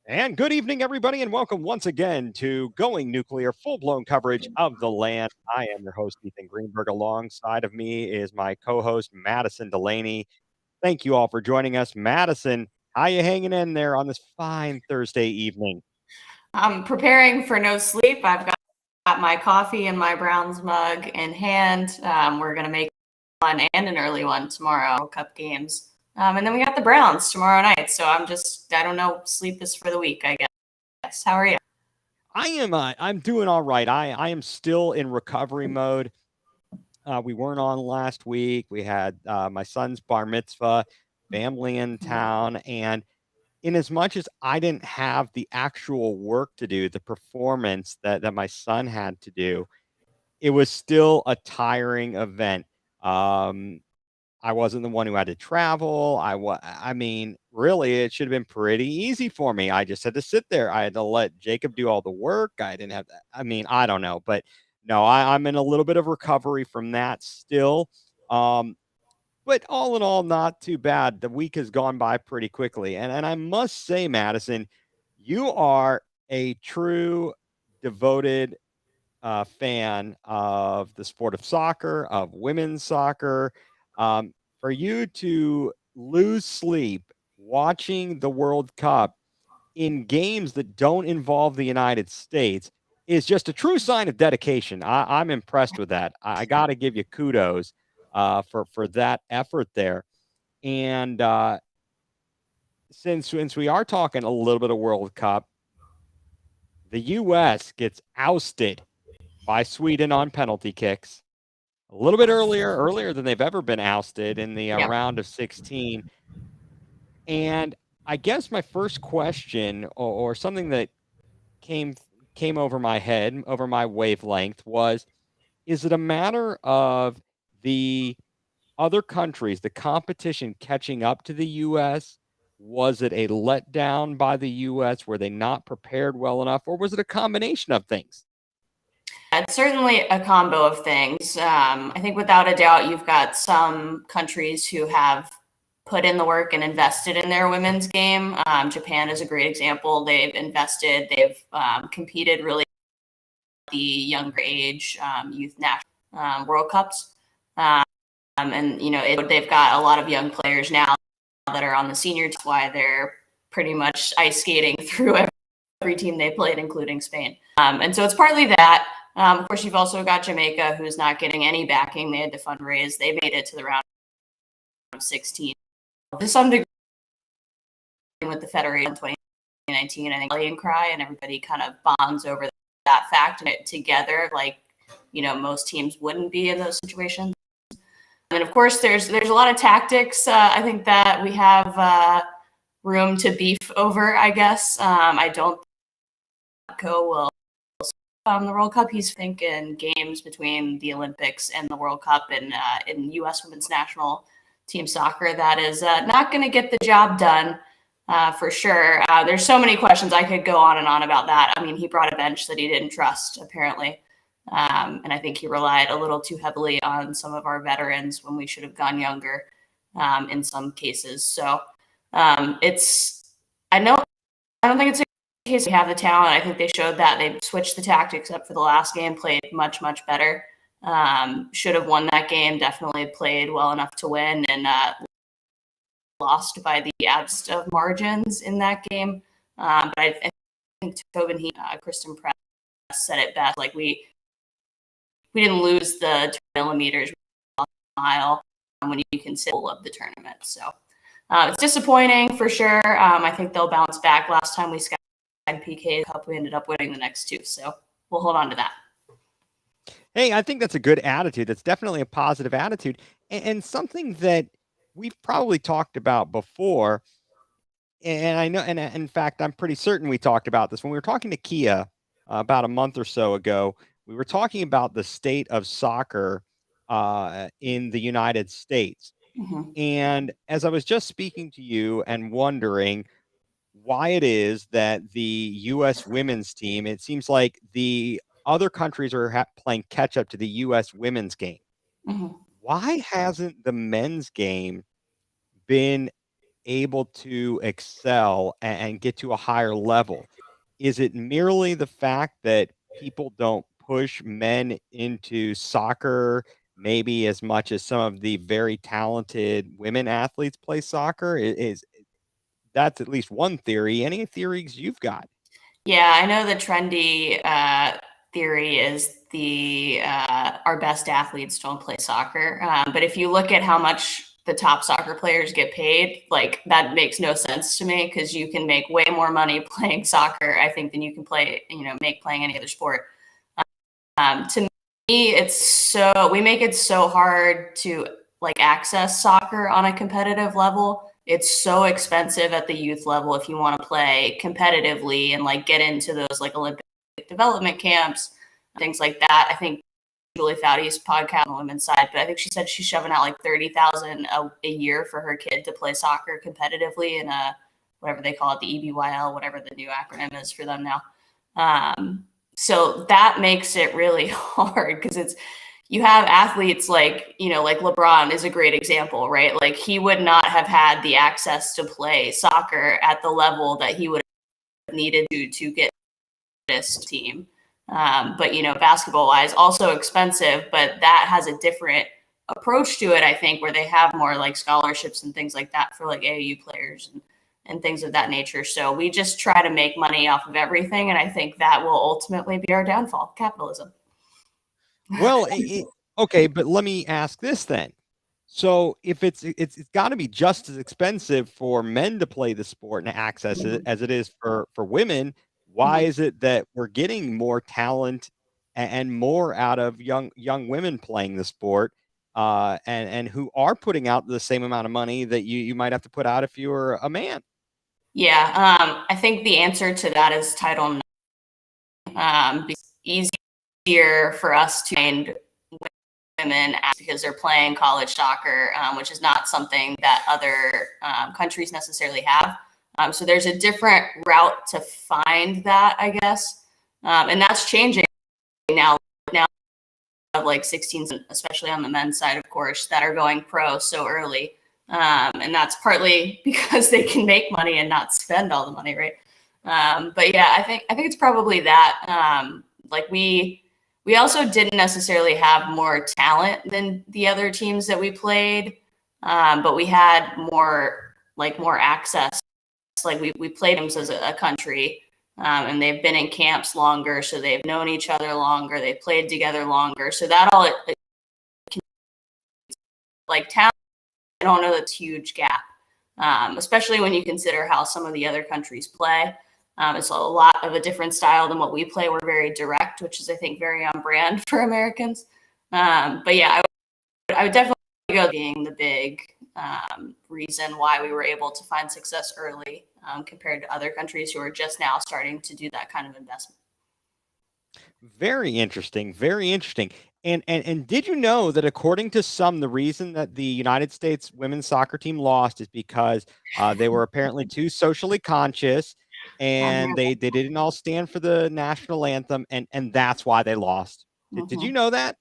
And good evening, everybody, and welcome once again to Going nuCLEar, full-blown coverage of the land. I am your host, Ethan Greenberg. Alongside of me is my co-host, Madison Delaney. Thank you all for joining us. Madison, how you hanging in there on this fine Thursday evening? I'm preparing for no sleep. I've got my coffee in my Browns mug in hand. We're going to make one and an early one tomorrow, World Cup games. And then we got the Browns tomorrow night. So I don't know, sleep is for the week, I guess. How are you? I'm doing all right. I am still in recovery mode. We weren't on last week. We had my son's bar mitzvah, family in town, and in as much as I didn't have the actual work to do, the performance that my son had to do, it was still a tiring event. Um, I wasn't the one who had to travel. I mean, really, it should have been pretty easy for me. I just had to sit there. I had to let Jacob do all the work. I didn't have that. I mean, I don't know, but no, I'm in a little bit of recovery from that still. Um, but all in all, not too bad. The week has gone by pretty quickly. And I must say, Madison, you are a true devoted fan of the sport of soccer, of women's soccer. For you to lose sleep watching the World Cup in games that don't involve the United States is just a true sign of dedication. I'm impressed with that. I got to give you kudos for that effort there. And since we are talking a little bit of World Cup, the U.S. gets ousted by Sweden on penalty kicks a little bit earlier than they've ever been ousted in the Yeah. round of 16. And I guess my first question, or something that came over my head, over my wavelength, was: is it a matter of the other countries, the competition catching up to the U.S.? Was it a letdown by the U.S.? Were they not prepared well enough, or was it a combination of things? It's certainly a combo of things. I think without a doubt, you've got some countries who have put in the work and invested in their women's game. Japan is a great example. They've invested, they've competed really at the younger age youth national World Cups. And, they've got a lot of young players now that are on the senior team, why they're pretty much ice skating through every team they played, including Spain. And so it's partly that. Of course, you've also got Jamaica, who's not getting any backing. They had to fundraise. They made it to the round of 16. To some degree, with the Federation in 2019, I think rallying cry, and everybody kind of bonds over that fact and it together, like, most teams wouldn't be in those situations. And of course, there's a lot of tactics. I think that we have room to beef over, I guess. I don't think Ko will the World Cup. He's thinking games between the Olympics and the World Cup and in U.S. women's national team soccer. That is not going to get the job done for sure. There's so many questions. I could go on and on about that. I mean, he brought a bench that he didn't trust, apparently. And I think he relied a little too heavily on some of our veterans when we should have gone younger in some cases. So I don't think it's a case we have the talent. I think they showed that. They switched the tactics up for the last game, played much, much better. Should have won that game, definitely played well enough to win, and lost by the absence of margins in that game. But I think Tobin, Kristen Press said it best. Like we didn't lose the 2 millimeters mile when you can sit of the tournament. So it's disappointing for sure. I think they'll bounce back. Last time we skied PK Cup, we ended up winning the next two. So we'll hold on to that. Hey, I think that's a good attitude. That's definitely a positive attitude, and something that we've probably talked about before. And I know, and in fact, I'm pretty certain we talked about this when we were talking to Kia about a month or so ago. We were talking about the state of soccer in the United States. Mm-hmm. And as I was just speaking to you and wondering why it is that the U.S. women's team, it seems like the other countries are playing catch up to the U.S. women's game. Mm-hmm. Why hasn't the men's game been able to excel and get to a higher level? Is it merely the fact that people don't push men into soccer maybe as much as some of the very talented women athletes play soccer? Is that's at least one theory. Any theories you've got? Yeah, I know the trendy theory is the our best athletes don't play soccer. But if you look at how much the top soccer players get paid, like that makes no sense to me because you can make way more money playing soccer, I think, than you can make playing any other sport. To me, we make it so hard to like access soccer on a competitive level. It's so expensive at the youth level if you want to play competitively and like get into those like Olympic development camps, things like that. I think Julie Foudy's podcast on the women's side, but I think she said she's shoving out like 30,000 a year for her kid to play soccer competitively in a whatever they call it, the EBYL, whatever the new acronym is for them now. So that makes it really hard because you have athletes like, like LeBron is a great example, right? Like he would not have had the access to play soccer at the level that he would have needed to get this team. But, basketball wise, also expensive, but that has a different approach to it, I think, where they have more like scholarships and things like that for like AAU players and things of that nature. So we just try to make money off of everything. And I think that will ultimately be our downfall, capitalism. Well, okay, but let me ask this then. So if it's got to be just as expensive for men to play the sport and access it as it is for women, why is it that we're getting more talent and more out of young women playing the sport, and who are putting out the same amount of money that you might have to put out if you were a man? Yeah, I think the answer to that is Title IX. It's easier for us to find women because they're playing college soccer, which is not something that other countries necessarily have. So there's a different route to find that, I guess, and that's changing now. Now, like 16, especially on the men's side, of course, that are going pro so early, and that's partly because they can make money and not spend all the money, right? But yeah, I think it's probably that. Like we also didn't necessarily have more talent than the other teams that we played, but we had more access. Like we played them as a country, and they've been in camps longer, so they've known each other longer. They've played together longer, so that all like talent. I don't know that's a huge gap, especially when you consider how some of the other countries play. It's a lot of a different style than what we play. We're very direct, which is, I think, very on brand for Americans. But yeah, I would definitely go being the big reason why we were able to find success early compared to other countries who are just now starting to do that kind of investment. Very interesting. Very interesting. And did you know that according to some, the reason that the United States women's soccer team lost is because they were apparently too socially conscious, and they didn't all stand for the national anthem, and that's why they lost. Did you know that?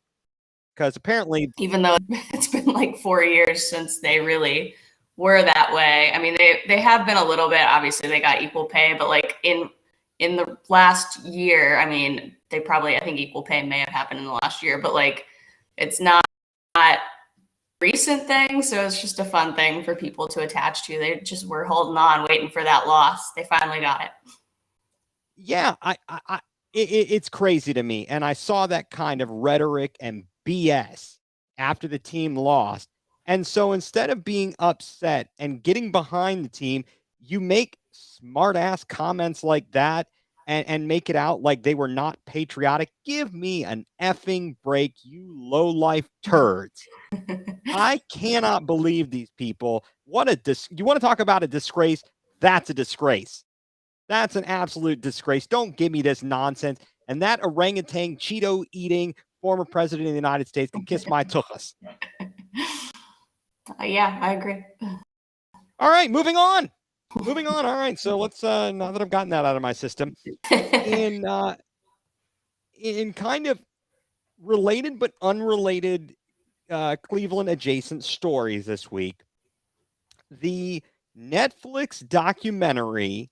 Because apparently, Even though it's been like 4 years since they really were that way. I mean, they have been a little bit. Obviously, they got equal pay, but like in the last year, I mean, I think equal pay may have happened in the last year, but like it's not recent thing. So it's just a fun thing for people to attach to. They just were holding on, waiting for that loss. They finally got it. yeah, it's crazy to me. And I saw that kind of rhetoric and BS after the team lost. And so instead of being upset and getting behind the team, you make smart ass comments like that and make it out like they were not patriotic. Give me an effing break, you low life turds. I cannot believe these people. What a you want to talk about a disgrace? That's a disgrace. That's an absolute disgrace. Don't give me this nonsense. And that orangutan Cheeto eating former president of the United States can kiss my tuchus. Yeah, I agree. All right, moving on. Moving on. All right. So let's now that I've gotten that out of my system, in in kind of related but unrelated Cleveland adjacent stories this week. The Netflix documentary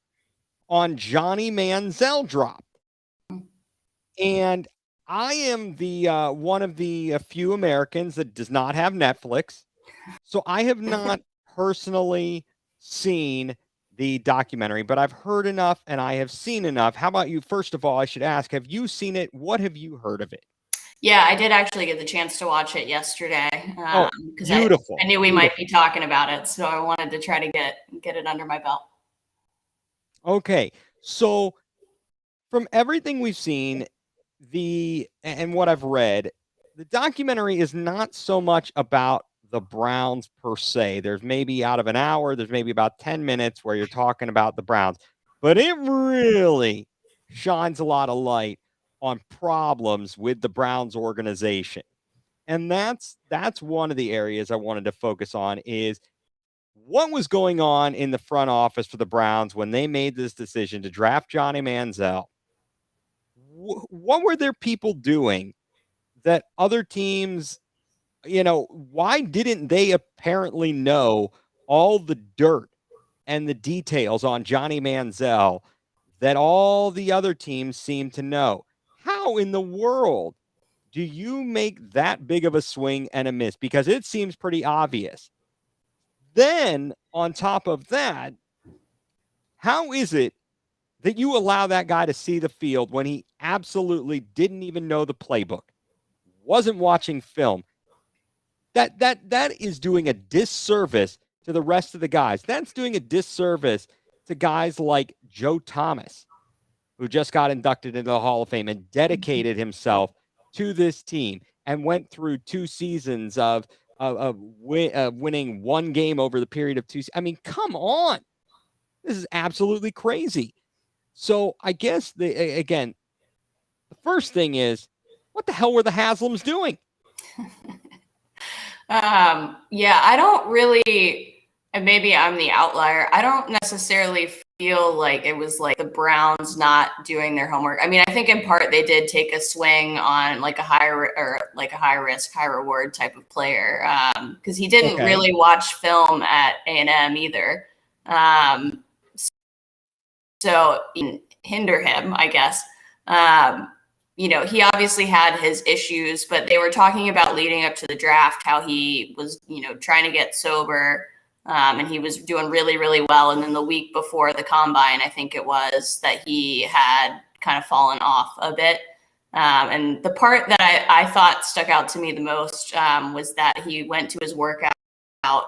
on Johnny Manziel dropped. And I am the one of the few Americans that does not have Netflix. So I have not personally seen the documentary, but I've heard enough and I have seen enough. How about you? First of all, I should ask, have you seen it? What have you heard of it? Yeah, I did actually get the chance to watch it yesterday Oh, because beautiful. I knew we might be Beautiful. talking about it, so I wanted to try to get it under my belt. Okay. So from everything we've seen, and what I've read, the documentary is not so much about the Browns per se. There's maybe out of an hour, there's maybe about 10 minutes where you're talking about the Browns, but it really shines a lot of light on problems with the Browns organization. And that's one of the areas I wanted to focus on is what was going on in the front office for the Browns when they made this decision to draft Johnny Manziel. What were their people doing that other teams, why didn't they apparently know all the dirt and the details on Johnny Manziel that all the other teams seem to know? How in the world do you make that big of a swing and a miss? Because it seems pretty obvious. Then, on top of that, how is it that you allow that guy to see the field when he absolutely didn't even know the playbook, wasn't watching film? That is doing a disservice to the rest of the guys. That's doing a disservice to guys like Joe Thomas, who just got inducted into the Hall of Fame and dedicated himself to this team and went through 2 seasons of winning one game over the period of 2. I mean, come on. This is absolutely crazy. So I guess again, the first thing is, what the hell were the Haslams doing? Yeah, I don't really, and maybe I'm the outlier. I don't necessarily feel like it was like the Browns not doing their homework. I mean, I think in part they did take a swing on like a high risk, high reward type of player because he didn't Okay. really watch film at A&M either. Um, so hinder him, I guess. He obviously had his issues, but they were talking about leading up to the draft how he was, trying to get sober, and he was doing really, really well. And then the week before the combine, I think it was that he had kind of fallen off a bit. And the part that I thought stuck out to me the most was that he went to his workout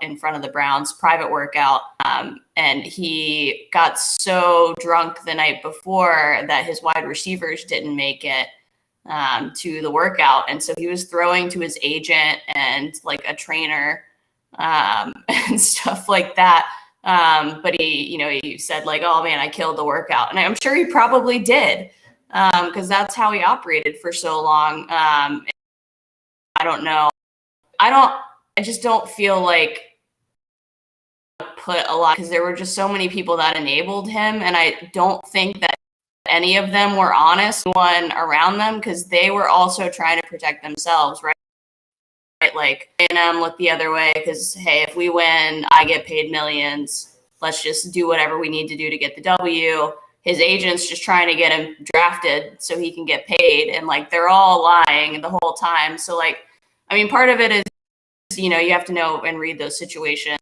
in front of the Browns, private workout, and he got so drunk the night before that his wide receivers didn't make it to the workout, and so he was throwing to his agent and like a trainer and stuff like that. But he said like, "Oh man, I killed the workout," and I'm sure he probably did because that's how he operated for so long. I don't know. I just don't feel like put a lot because there were just so many people that enabled him, and I don't think that any of them were honest one around them because they were also trying to protect themselves, right? Like A&M look the other way because hey, if we win, I get paid millions. Let's just do whatever we need to do to get the W. His agent's just trying to get him drafted so he can get paid, and like they're all lying the whole time. So like, I mean, part of it is you have to know and read those situations.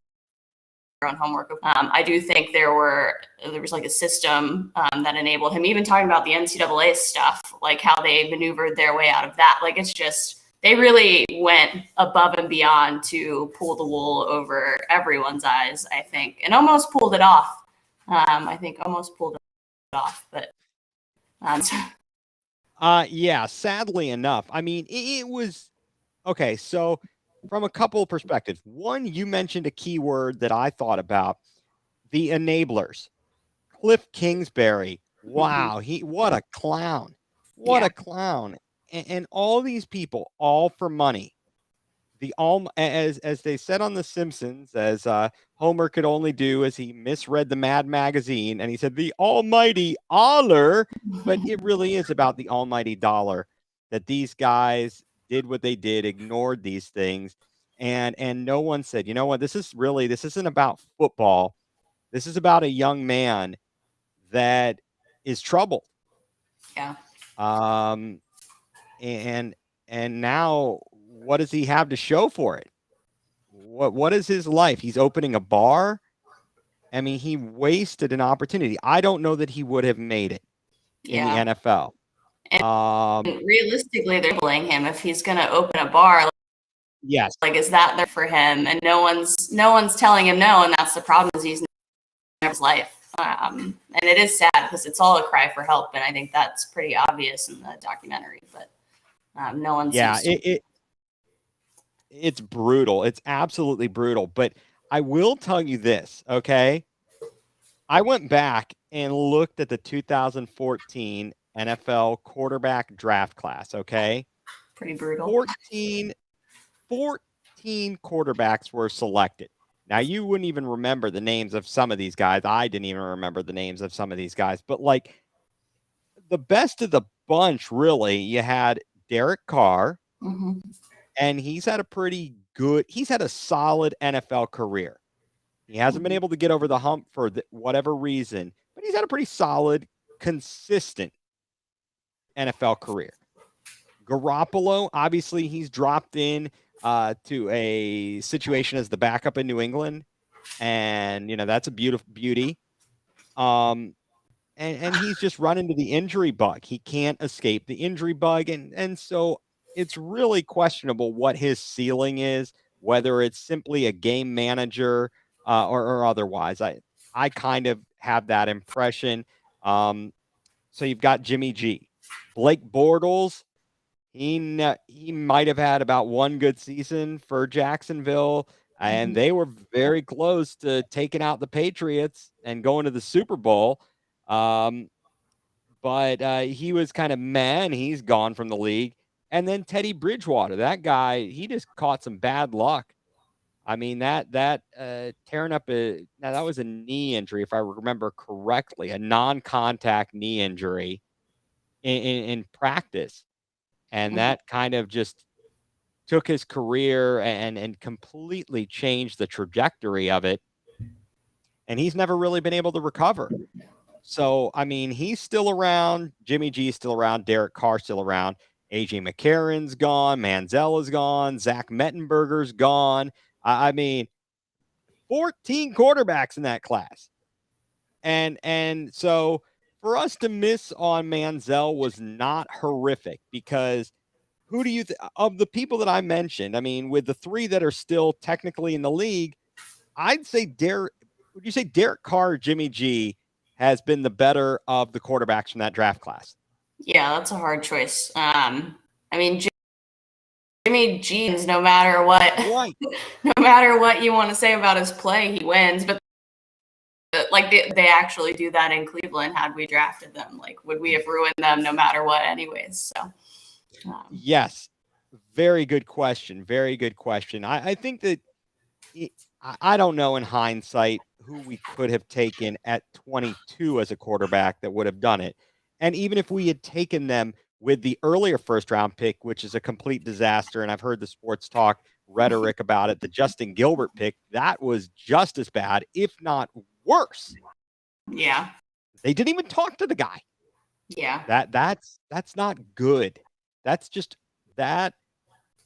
Own homework. I do think there was like a system that enabled him. Even talking about the NCAA stuff, like how they maneuvered their way out of that. Like it's just they really went above and beyond to pull the wool over everyone's eyes. I think, and almost pulled it off. I think almost pulled it off, but Yeah. Sadly enough, I mean, it was okay. So from a couple of perspectives. One, you mentioned a key word that I thought about, the enablers. Cliff Kingsbury. Wow, what a clown. What yeah. a clown. And all these people, all for money. As they said on The Simpsons, as Homer could only do as he misread the Mad magazine, and he said the almighty Aller, but it really is about the almighty dollar that these guys did what they did, ignored these things, and no one said, you know what, this isn't about football. This is about a young man that is troubled. Yeah. And now what does he have to show for it? What is his life? He's opening a bar. I mean, he wasted an opportunity. I don't know that he would have made it in the NFL. And realistically, they're bullying him if he's going to open a bar. Yes. Like, is that there for him? And no one's telling him no. And that's the problem, is he's never his life. And it is sad because it's all a cry for help. And I think that's pretty obvious in the documentary, but no one seems to. It's brutal. It's absolutely brutal. But I will tell you this, okay? I went back and looked at the 2014 NFL quarterback draft class, okay? Pretty brutal. 14 quarterbacks were selected. Now, you wouldn't even remember the names of some of these guys. I didn't even remember the names of some of these guys. But, like, the best of the bunch, really, you had Derek Carr, and he's had a solid NFL career. He hasn't been able to get over the hump for whatever reason, but he's had a pretty solid, consistent NFL career. Garoppolo, obviously, he's dropped in to a situation as the backup in New England, and that's a beauty. And he's just run into the injury bug. He can't escape the injury bug, and so it's really questionable what his ceiling is, whether it's simply a game manager or otherwise. I kind of have that impression. So you've got Jimmy G, Blake Bortles. He might have had about one good season for Jacksonville, and they were very close to taking out the Patriots and going to the Super Bowl. But he was kind of meh, and he's gone from the league. And then Teddy Bridgewater, that guy, he just caught some bad luck. I mean, that tearing up now that was a knee injury, if I remember correctly, a non-contact knee injury in practice. And that kind of just took his career and completely changed the trajectory of it. And he's never really been able to recover. So, I mean, he's still around. Jimmy G's still around. Derek Carr's still around. A.J. McCarron's gone. Manziel is gone. Zach Mettenberger's gone. I mean, 14 quarterbacks in that class. And so for us to miss on Manziel was not horrific, because who do you of the people that I mentioned, I mean, with the three that are still technically in the league, I'd say would you say Derek Carr or Jimmy G has been the better of the quarterbacks from that draft class? Yeah, that's a hard choice. I mean, Jimmy G is, no matter what, no matter what you want to say about his play, he wins. But like they actually do that in Cleveland. Had we drafted them, like, would we have ruined them no matter what anyways? So yes, very good question. Very good question. I think that I don't know in hindsight who we could have taken at 22 as a quarterback that would have done it. And even if we had taken them with the earlier first round pick, which is a complete disaster, and I've heard the sports talk rhetoric about it, the Justin Gilbert pick, that was just as bad, if not worse. Yeah. They didn't even talk to the guy. Yeah. That's not good. That's just that.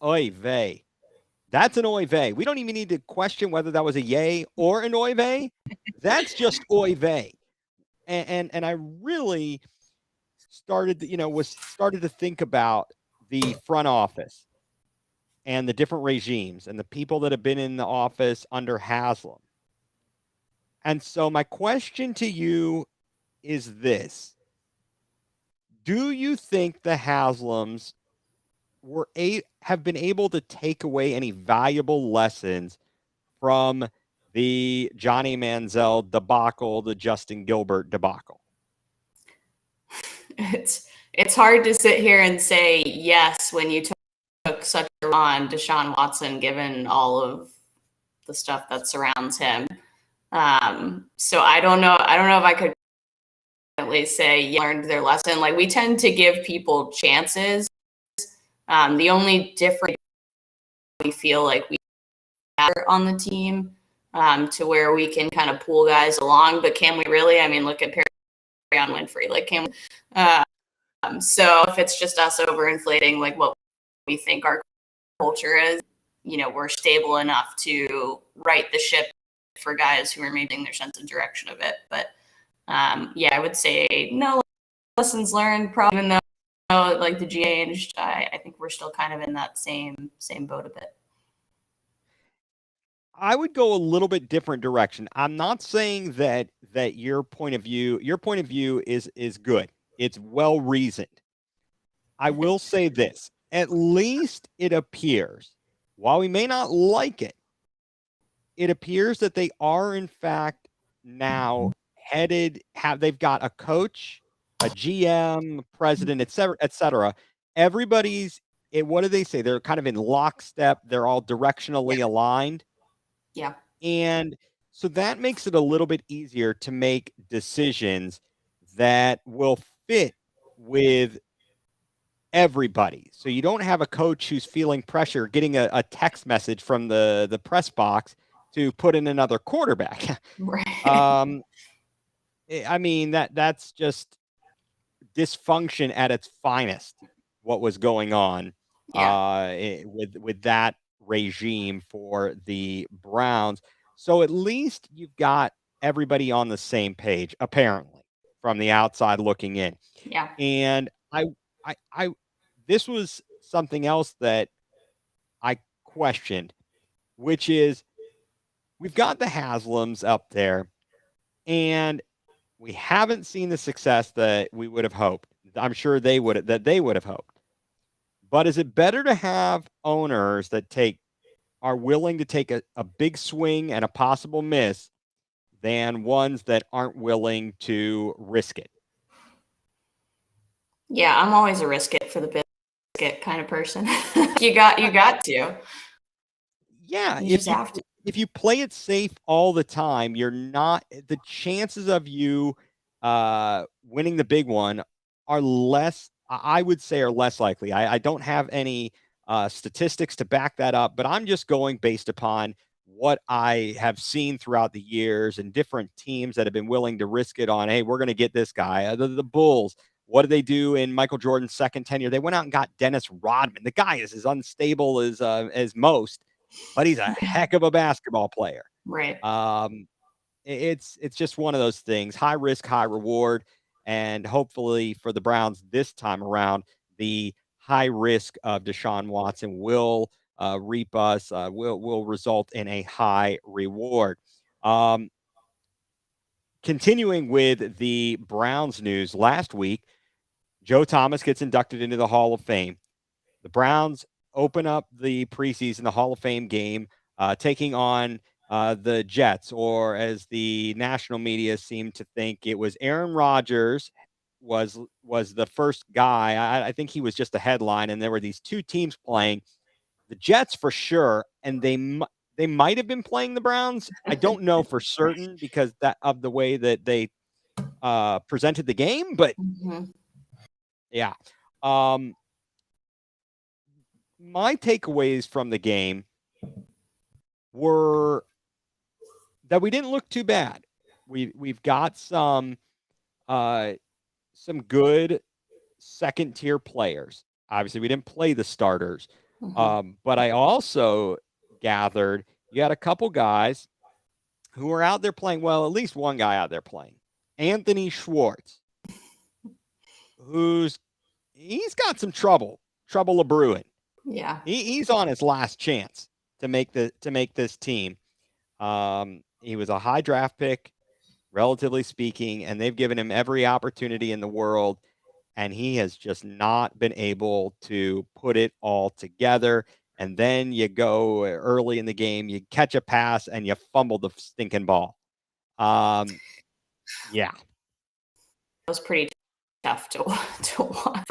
Oy vey. That's an oy vey. We don't even need to question whether that was a yay or an oy vey. That's just oy vey. And I really started to think about the front office and the different regimes and the people that have been in the office under Haslam. And so my question to you is this: do you think the Haslams have been able to take away any valuable lessons from the Johnny Manziel debacle, the Justin Gilbert debacle? It's hard to sit here and say yes when you took such a on Deshaun Watson, given all of the stuff that surrounds him. So I don't know if I could at least say you learned their lesson. Like, we tend to give people chances. The only difference we feel like we have on the team to where we can kind of pull guys along. But can we really? I mean, look at Perry on Winfrey. Like, can we, so if it's just us overinflating like what we think our culture is, we're stable enough to right the ship for guys who are maybe their sense of direction of it. But yeah, I would say no lessons learned, probably, even though like the G changed. I think we're still kind of in that same boat a bit. I would go a little bit different direction. I'm not saying that your point of view is good. It's well reasoned. I will say this. At least it appears, while we may not like it, it appears that they are in fact now they've got a coach, a GM, president, et cetera, et cetera. Everybody's what do they say? They're kind of in lockstep. They're all directionally aligned. Yeah. And so that makes it a little bit easier to make decisions that will fit with everybody. So you don't have a coach who's feeling pressure, getting a text message from the press box to put in another quarterback. Right. I mean, that's just dysfunction at its finest, what was going on with that regime for the Browns. So at least you've got everybody on the same page, apparently, from the outside looking in. Yeah. And I this was something else that I questioned, which is we've got the Haslams up there, and we haven't seen the success that we would have hoped. I'm sure they would have hoped. But is it better to have owners that are willing to take a big swing and a possible miss than ones that aren't willing to risk it? Yeah, I'm always a risk it for the biscuit kind of person. you got to. Yeah, You just have to. if you play it safe all the time, you're not the chances of you winning the big one are less. I would say are less likely. I don't have any statistics to back that up, but I'm just going based upon what I have seen throughout the years and different teams that have been willing to risk it on. Hey, we're going to get this guy. The Bulls. What did they do in Michael Jordan's second tenure? They went out and got Dennis Rodman. The guy is as unstable as most, but he's a heck of a basketball player. Right. It's just one of those things, high risk, high reward. And hopefully for the Browns this time around, the high risk of Deshaun Watson will reap us, will result in a high reward. Continuing with the Browns news, last week, Joe Thomas gets inducted into the Hall of Fame. The Browns open up the preseason, the Hall of Fame game, taking on the Jets, or as the national media seemed to think, it was Aaron Rodgers was the first guy. I think he was just a headline, and there were these two teams playing. The Jets for sure, and they might have been playing the Browns. I don't know for certain because of the way that they presented the game, but yeah. My takeaways from the game were that we didn't look too bad. We've got some good second tier players. Obviously, we didn't play the starters, but I also gathered you had a couple guys who were out there playing well. At least one guy out there playing, Anthony Schwartz, he's got some trouble a brewing. Yeah. He's on his last chance to make this team. He was a high draft pick, relatively speaking, and they've given him every opportunity in the world, and he has just not been able to put it all together. And then you go early in the game, you catch a pass, and you fumble the stinking ball. Yeah. It was pretty tough to watch.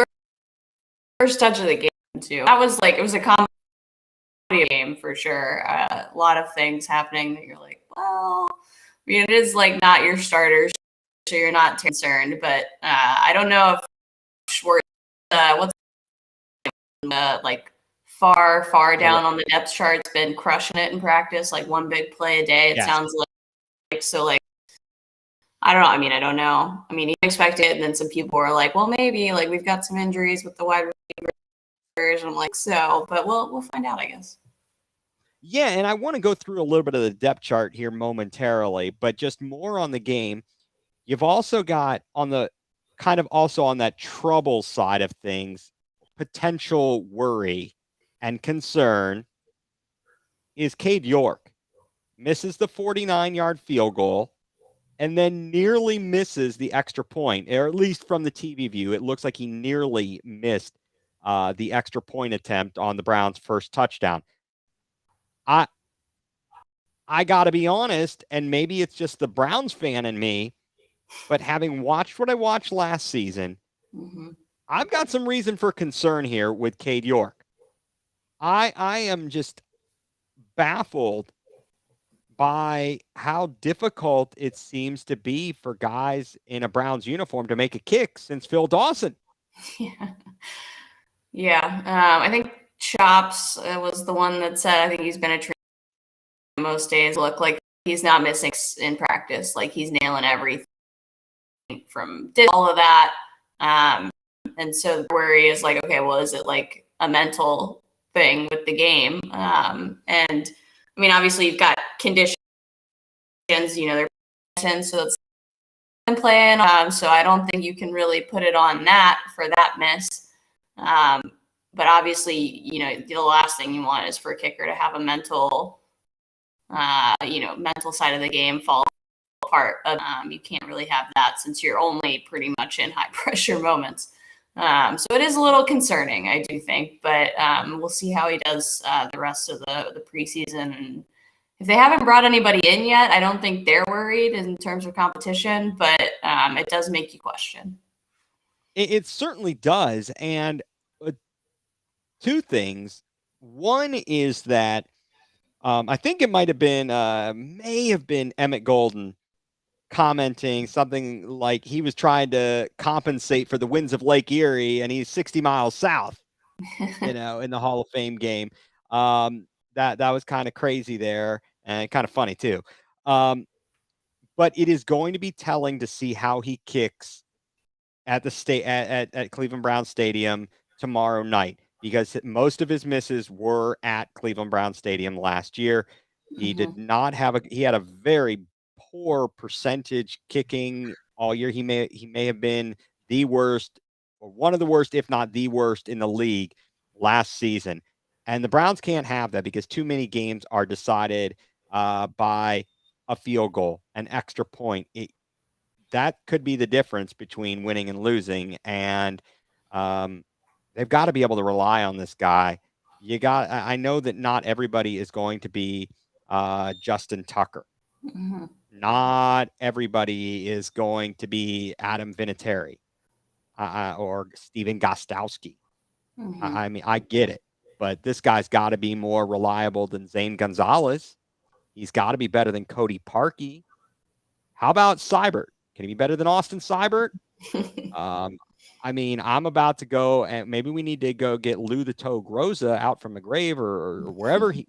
First touch of the game, too. That was it was a comedy game for sure. A lot of things happening that you're like, well, I mean, it is not your starters, so you're not concerned. But I don't know if Schwartz, what's far down on the depth chart's been crushing it in practice, like one big play a day. It sounds like so. Like I don't know. I mean, I don't know. I mean, you expect it, and then some people are like, well, maybe like we've got some injuries with the wide receivers. I'm like, so, but we'll find out, I guess. Yeah, and I want to go through a little bit of the depth chart here momentarily, but just more on the game. You've also got on the kind of also on that trouble side of things, potential worry and concern is Cade York. Misses the 49-yard field goal and then nearly misses the extra point, or at least from the TV view, it looks like he nearly missed the extra point attempt on the Browns' first touchdown. I got to be honest, and maybe it's just the Browns fan in me, but having watched what I watched last season, I've got some reason for concern here with Cade York. I am just baffled by how difficult it seems to be for guys in a Browns uniform to make a kick since Phil Dawson. Yeah. I think Chops was the one that said, I think he's been a trainer most days. Look like he's not missing in practice. Like he's nailing everything from all of that. And so the worry is like, okay, well, is it like a mental thing with the game? And I mean, obviously you've got conditions, they're so it's playing. So I don't think you can really put it on that for that miss. But obviously, the last thing you want is for a kicker to have a mental side of the game fall apart. You can't really have that since you're only pretty much in high pressure moments. So it is a little concerning, I do think, but we'll see how he does the rest of the preseason. And if they haven't brought anybody in yet, I don't think they're worried in terms of competition, but it does make you question. It certainly does. And two things. One is that I think it may have been Emmett Golden commenting something like he was trying to compensate for the winds of Lake Erie and he's 60 miles south, in the Hall of Fame game. That was kind of crazy there and kind of funny too. But it is going to be telling to see how he kicks at the at Cleveland Browns Stadium tomorrow night, because most of his misses were at Cleveland Browns Stadium last year. He did not have he had a very poor percentage kicking all year. He may have been the worst, or one of the worst, if not the worst in the league last season. And the Browns can't have that because too many games are decided by a field goal, an extra point. That could be the difference between winning and losing. And they've got to be able to rely on this guy. I know that not everybody is going to be Justin Tucker. Not everybody is going to be Adam Vinatieri or Steven Gostowski. I mean, I get it, but this guy's got to be more reliable than Zane Gonzalez. He's got to be better than Cody Parkey. How about Seibert? Can he be better than Austin Seibert? I mean, I'm about to go, and maybe we need to go get Lou the Toe Groza out from the grave or wherever he,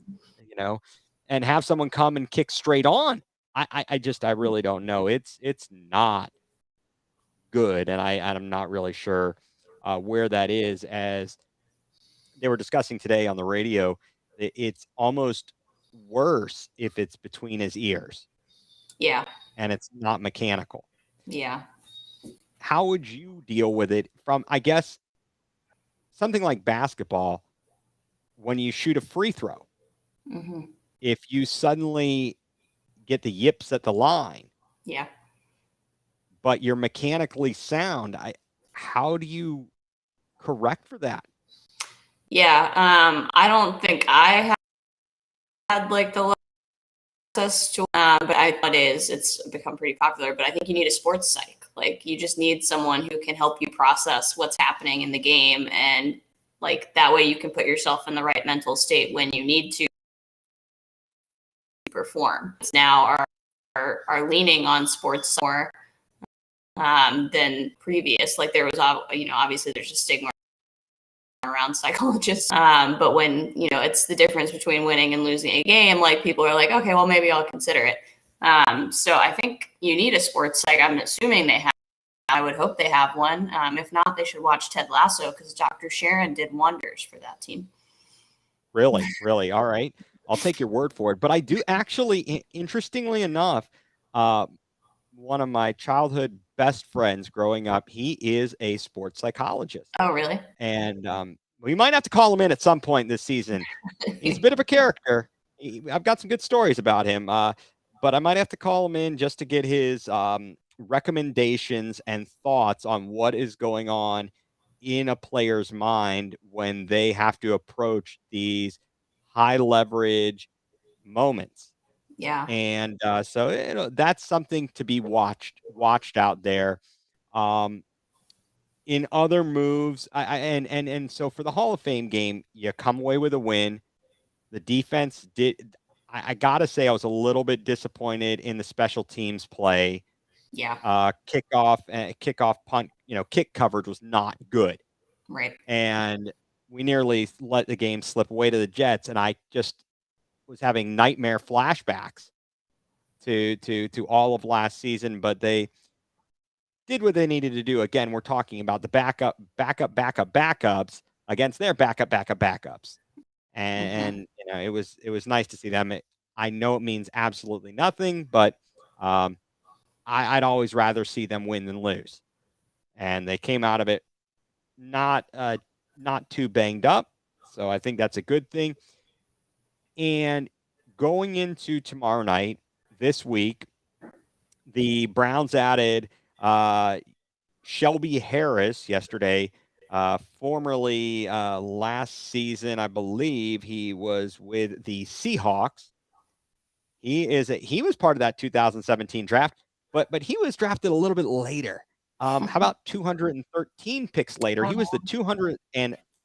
and have someone come and kick straight on. I really don't know. It's not good, and I'm not really sure where that is. As they were discussing today on the radio, it's almost worse if it's between his ears. Yeah. And it's not mechanical. Yeah. How would you deal with it from, I guess, something like basketball when you shoot a free throw? If you suddenly get the yips at the line, but you're mechanically sound, how do you correct for that? Yeah. I don't think I had like the access to, but I thought it's become pretty popular, but I think you need a sports psych. Like you just need someone who can help you process what's happening in the game. And like that way you can put yourself in the right mental state when you need to perform. Now are leaning on sports more than previous. Like there was, obviously there's a stigma around psychologists. But when, it's the difference between winning and losing a game, like people are like, okay, well, maybe I'll consider it. So I think you need a sports psych. I'm assuming they have. I would hope they have one. If not, they should watch Ted Lasso because Dr. Sharon did wonders for that team. Really? Really? All right. I'll take your word for it. But I do actually, interestingly enough, one of my childhood best friends growing up, he is a sports psychologist. Oh, really? And we might have to call him in at some point this season. He's a bit of a character. I've got some good stories about him, but I might have to call him in just to get his recommendations and thoughts on what is going on in a player's mind when they have to approach these high leverage moments. Yeah. And so that's something to be watched out there. In other moves, and so for the Hall of Fame game, you come away with a win. The defense did. I gotta say, I was a little bit disappointed in the special teams play. Yeah. Kickoff, punt. Kick coverage was not good, Right. and we nearly let the game slip away to the Jets. And I just was having nightmare flashbacks to all of last season. But they did what they needed to do. Again, we're talking about the backups against their backups. And it was nice to see them. I know it means absolutely nothing, but I'd always rather see them win than lose. And they came out of it not too banged up, so I think that's a good thing. And going into tomorrow night, this week, the Browns added Shelby Harris yesterday. Formerly last season, I believe he was with the Seahawks. He was part of that 2017 draft, but he was drafted a little bit later. How about 213 picks later? He was the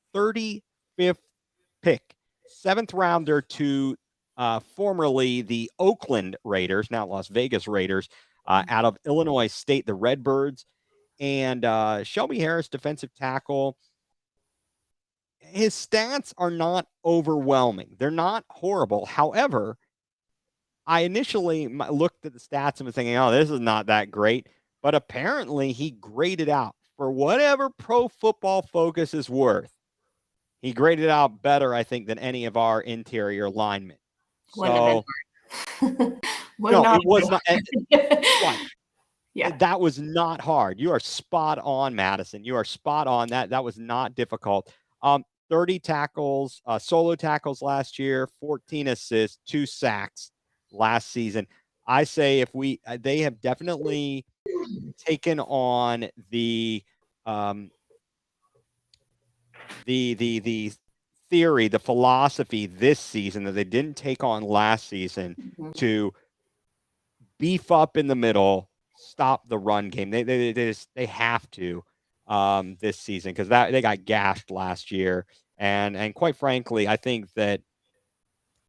235th pick, seventh rounder to formerly the Oakland Raiders, now Las Vegas Raiders, out of Illinois State, the Redbirds. And Shelby Harris, defensive tackle. His stats are not overwhelming. They're not horrible. However, I initially looked at the stats and was thinking, oh, this is not that great. But apparently he graded out for whatever Pro Football Focus is worth. He graded out better, I think, than any of our interior linemen. Wouldn't have been hard. It was not. Right. Yeah. That was not hard. You are spot on, Madison. You are spot on. That was not difficult. 30 tackles, solo tackles last year, 14 assists, 2 sacks last season. I say if they have definitely taken on the theory, the philosophy this season that they didn't take on last season to beef up in the middle, stop the run game. They have to this season because they got gashed last year. And quite frankly, I think that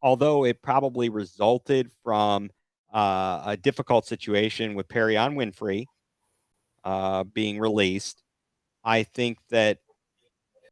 although it probably resulted from a difficult situation with Perion Winfrey being released, I think that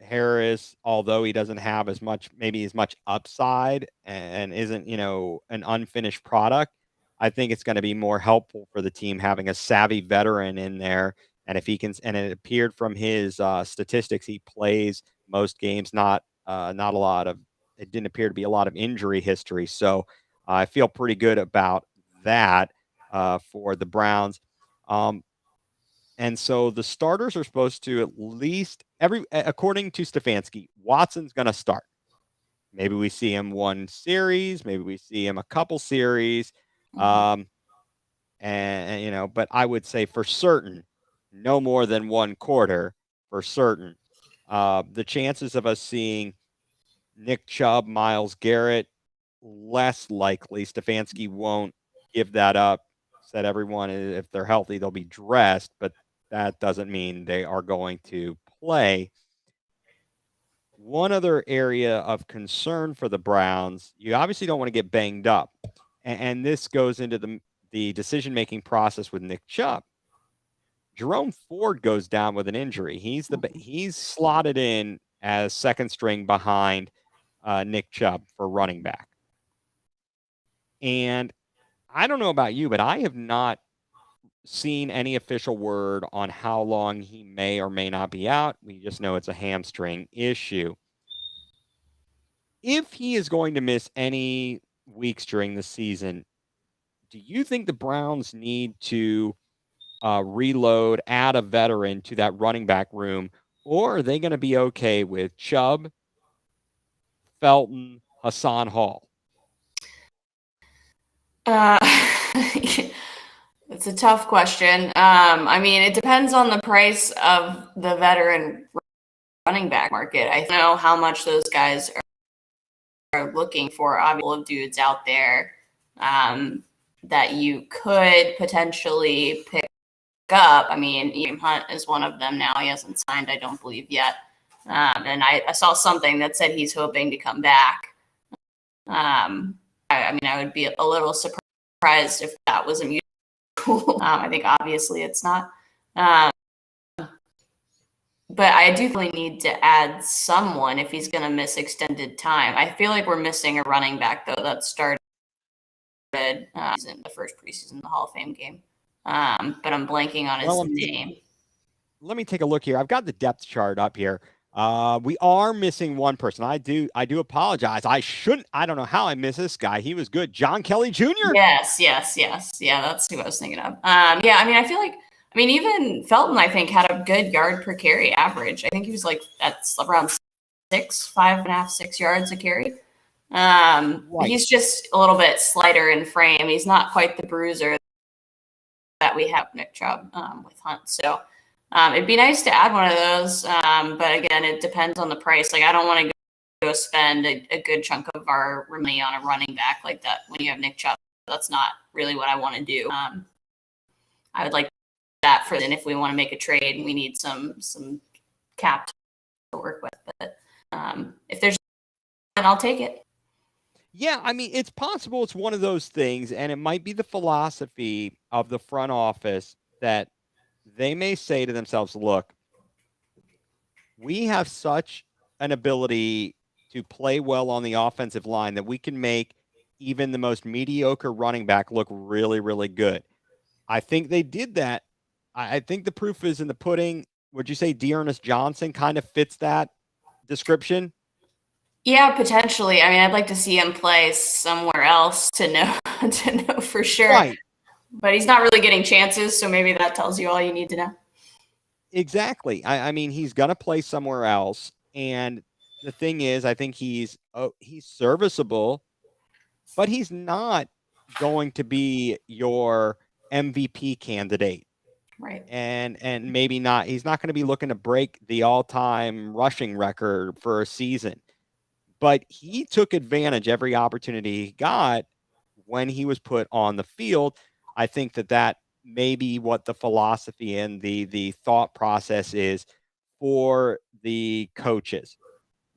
Harris, although he doesn't have maybe as much upside and isn't, an unfinished product, I think it's going to be more helpful for the team having a savvy veteran in there. And if he can, and it appeared from his statistics, he plays most games, not a lot of, it didn't appear to be a lot of injury history. So I feel pretty good about that for the Browns. And so the starters are supposed to at least according to Stefanski, Watson's going to start. Maybe we see him one series, maybe we see him a couple series. But I would say for certain, no more than one quarter for certain. The chances of us seeing Nick Chubb, Myles Garrett, less likely. Stefanski won't give that up. Said everyone, if they're healthy, they'll be dressed, but that doesn't mean they are going to play. One other area of concern for the Browns, you obviously don't want to get banged up. And this goes into the decision-making process with Nick Chubb. Jerome Ford goes down with an injury. He's slotted in as second string behind Nick Chubb for running back. And I don't know about you, but I have not seen any official word on how long he may or may not be out. We just know it's a hamstring issue. If he is going to miss any weeks during the season, do you think the Browns need to reload, add a veteran to that running back room, or are they going to be okay with Chubb, Felton, Hassan Hall? It's a tough question. I mean, it depends on the price of the veteran running back market. I don't know how much those guys are looking for. Obviously, of dudes out there that you could potentially pick up. I mean, Ian Hunt is one of them now. He hasn't signed, I don't believe, yet. And I saw something that said he's hoping to come back. I mean, I would be a little surprised if that was a mutual. I think obviously it's not. But I do really need to add someone if he's going to miss extended time. I feel like we're missing a running back, though, that started in the first preseason, the Hall of Fame game. But I'm blanking on his name. Let me take a look here. I've got the depth chart up here. We are missing one person. I do apologize. I don't know how I missed this guy. He was good. John Kelly Jr. Yes. Yeah, that's who I was thinking of. Yeah, I mean, I feel like, even Felton, I think, had a good yard per carry average. I think he was like at around 5.5, 6 yards a carry. Right. He's just a little bit slighter in frame. He's not quite the bruiser that we have Nick Chubb with Hunt. So it'd be nice to add one of those. But again, it depends on the price. Like, I don't want to go spend a good chunk of our money on a running back like that when you have Nick Chubb. That's not really what I want to do. I would like that for then if we want to make a trade and we need some cap to work with. But if there's one, I'll take it. Yeah, I mean, it's possible it's one of those things, and it might be the philosophy of the front office that they may say to themselves, look, we have such an ability to play well on the offensive line that we can make even the most mediocre running back look really, really good. I think they did that. I think the proof is in the pudding. Would you say Dearness Johnson kind of fits that description? Yeah, potentially. I mean, I'd like to see him play somewhere else to know for sure. Right. But he's not really getting chances, so maybe that tells you all you need to know. Exactly. I mean, he's going to play somewhere else, and the thing is, I think he's serviceable, but he's not going to be your MVP candidate. Right. And maybe not. He's not going to be looking to break the all-time rushing record for a season. But he took advantage every opportunity he got when he was put on the field. I think that may be what the philosophy and the thought process is for the coaches.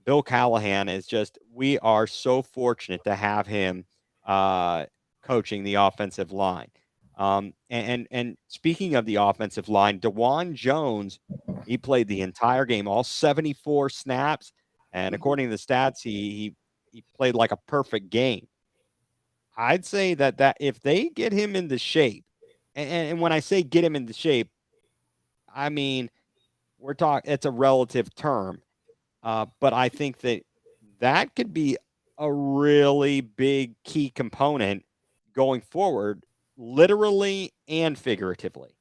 Bill Callahan is just, we are so fortunate to have him coaching the offensive line. And speaking of the offensive line, DeJuan Jones, he played the entire game, all 74 snaps. And according to the stats, he played like a perfect game. I'd say that if they get him into shape, and when I say get him into shape, I mean, we're talking, it's a relative term. But I think that could be a really big key component going forward, literally and figuratively.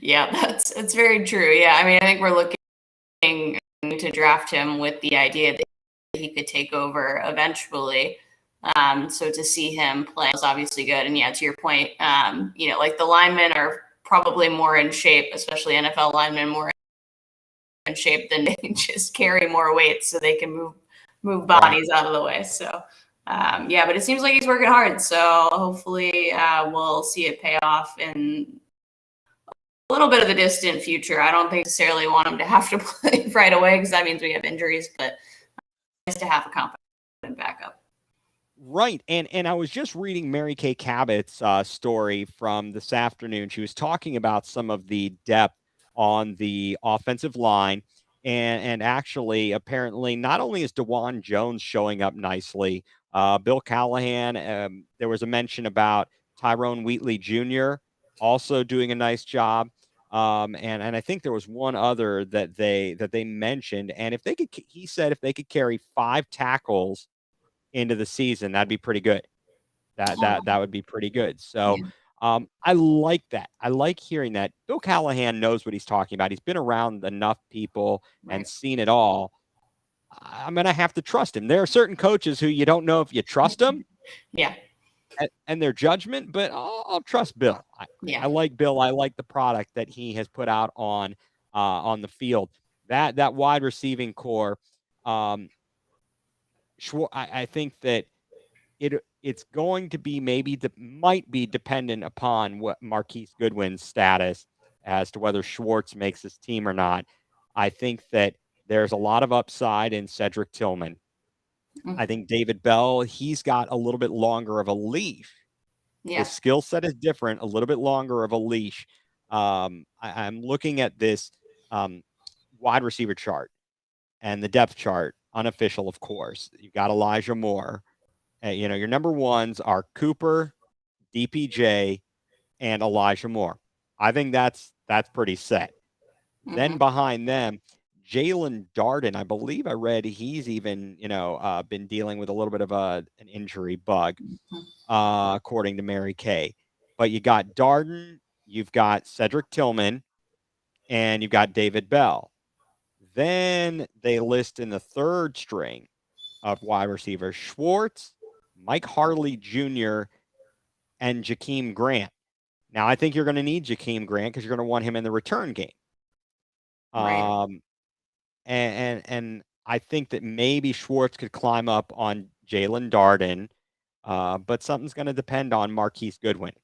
Yeah, that's very true. Yeah, I mean, I think we're looking to draft him with the idea that he could take over eventually. So to see him play is obviously good. And yeah, to your point, like the linemen are probably more in shape, especially NFL linemen, more in shape than they just carry more weight so they can move bodies out of the way. So yeah, but it seems like he's working hard. So hopefully we'll see it pay off in a little bit of the distant future. I don't necessarily want him to have to play right away because that means we have injuries, but nice to have a competent backup. Right. And I was just reading Mary Kay Cabot's story from this afternoon. She was talking about some of the depth on the offensive line. And actually, apparently, not only is DeJuan Jones showing up nicely, Bill Callahan, there was a mention about Tyrone Wheatley Jr. also doing a nice job. And I think there was one other that they mentioned. And if they could, he said if they could carry 5 tackles into the season, that'd be pretty good. That would be pretty good. So Yeah. I like that. I like hearing that. Bill Callahan knows what he's talking about. He's been around enough people and Right. seen it all. I'm gonna have to trust him. There are certain coaches who you don't know if you trust them Yeah. and their judgment, but I'll trust Bill. Yeah. I like Bill. I like the product that he has put out on the field. That wide receiving core. Um, I think that it's going to be might be dependent upon what Marquise Goodwin's status as to whether Schwartz makes his team or not. I think that there's a lot of upside in Cedric Tillman. Mm. I think David Bell, he's got a little bit longer of a leash. Yeah. His skill set is different, a little bit longer of a leash. I'm looking at this wide receiver chart and the depth chart, unofficial, of course. You've got Elijah Moore. Your number ones are Cooper, DPJ, and Elijah Moore. I think that's pretty set. Then behind them, Jalen Darden. I believe I read he's even been dealing with a little bit of an injury bug, according to Mary Kay. But you got Darden, you've got Cedric Tillman, and you've got David Bell. Then they list in the third string of wide receivers Schwartz, Mike Harley Jr., and Jakeem Grant. Now, I think you're going to need Jakeem Grant because you're going to want him in the return game. Right. And I think that maybe Schwartz could climb up on Jalen Darden, but something's going to depend on Marquise Goodwin.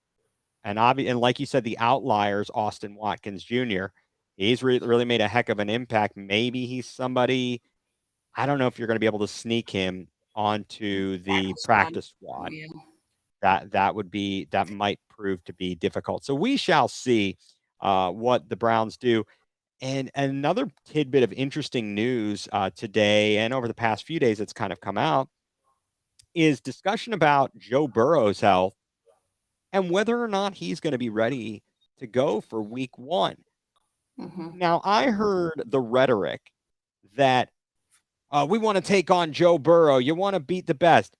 And like you said, the outliers, Austin Watkins Jr., he's really made a heck of an impact. Maybe he's somebody, I don't know if you're going to be able to sneak him onto the practice squad. Yeah. That might prove to be difficult. So we shall see what the Browns do. And another tidbit of interesting news today and over the past few days that's kind of come out is discussion about Joe Burrow's health and whether or not he's going to be ready to go for week 1. Now, I heard the rhetoric that we want to take on Joe Burrow. You want to beat the best.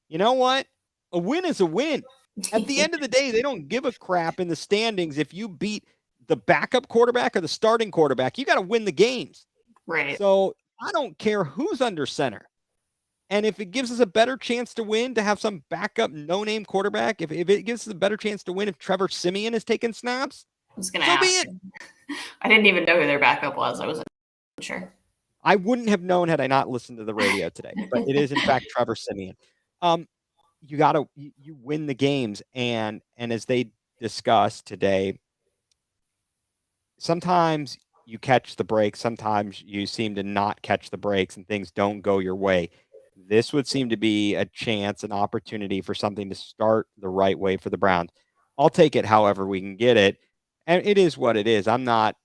You know what? A win is a win. At the end of the day, they don't give a crap in the standings if you beat the backup quarterback or the starting quarterback. You got to win the games. Right. So I don't care who's under center. And if it gives us a better chance to win to have some backup no-name quarterback, if it gives us a better chance to win if Trevor Siemian is taking snaps, I was going to ask. be it. I didn't even know who their backup was. I wasn't sure. I wouldn't have known had I not listened to the radio today, but it is in fact Trevor Siemian. You win the games, and as they discussed today, sometimes you catch the breaks, sometimes you seem to not catch the breaks, and things don't go your way. This would seem to be a chance, an opportunity for something to start the right way for the Browns. I'll take it however we can get it, and it is what it is. I'm not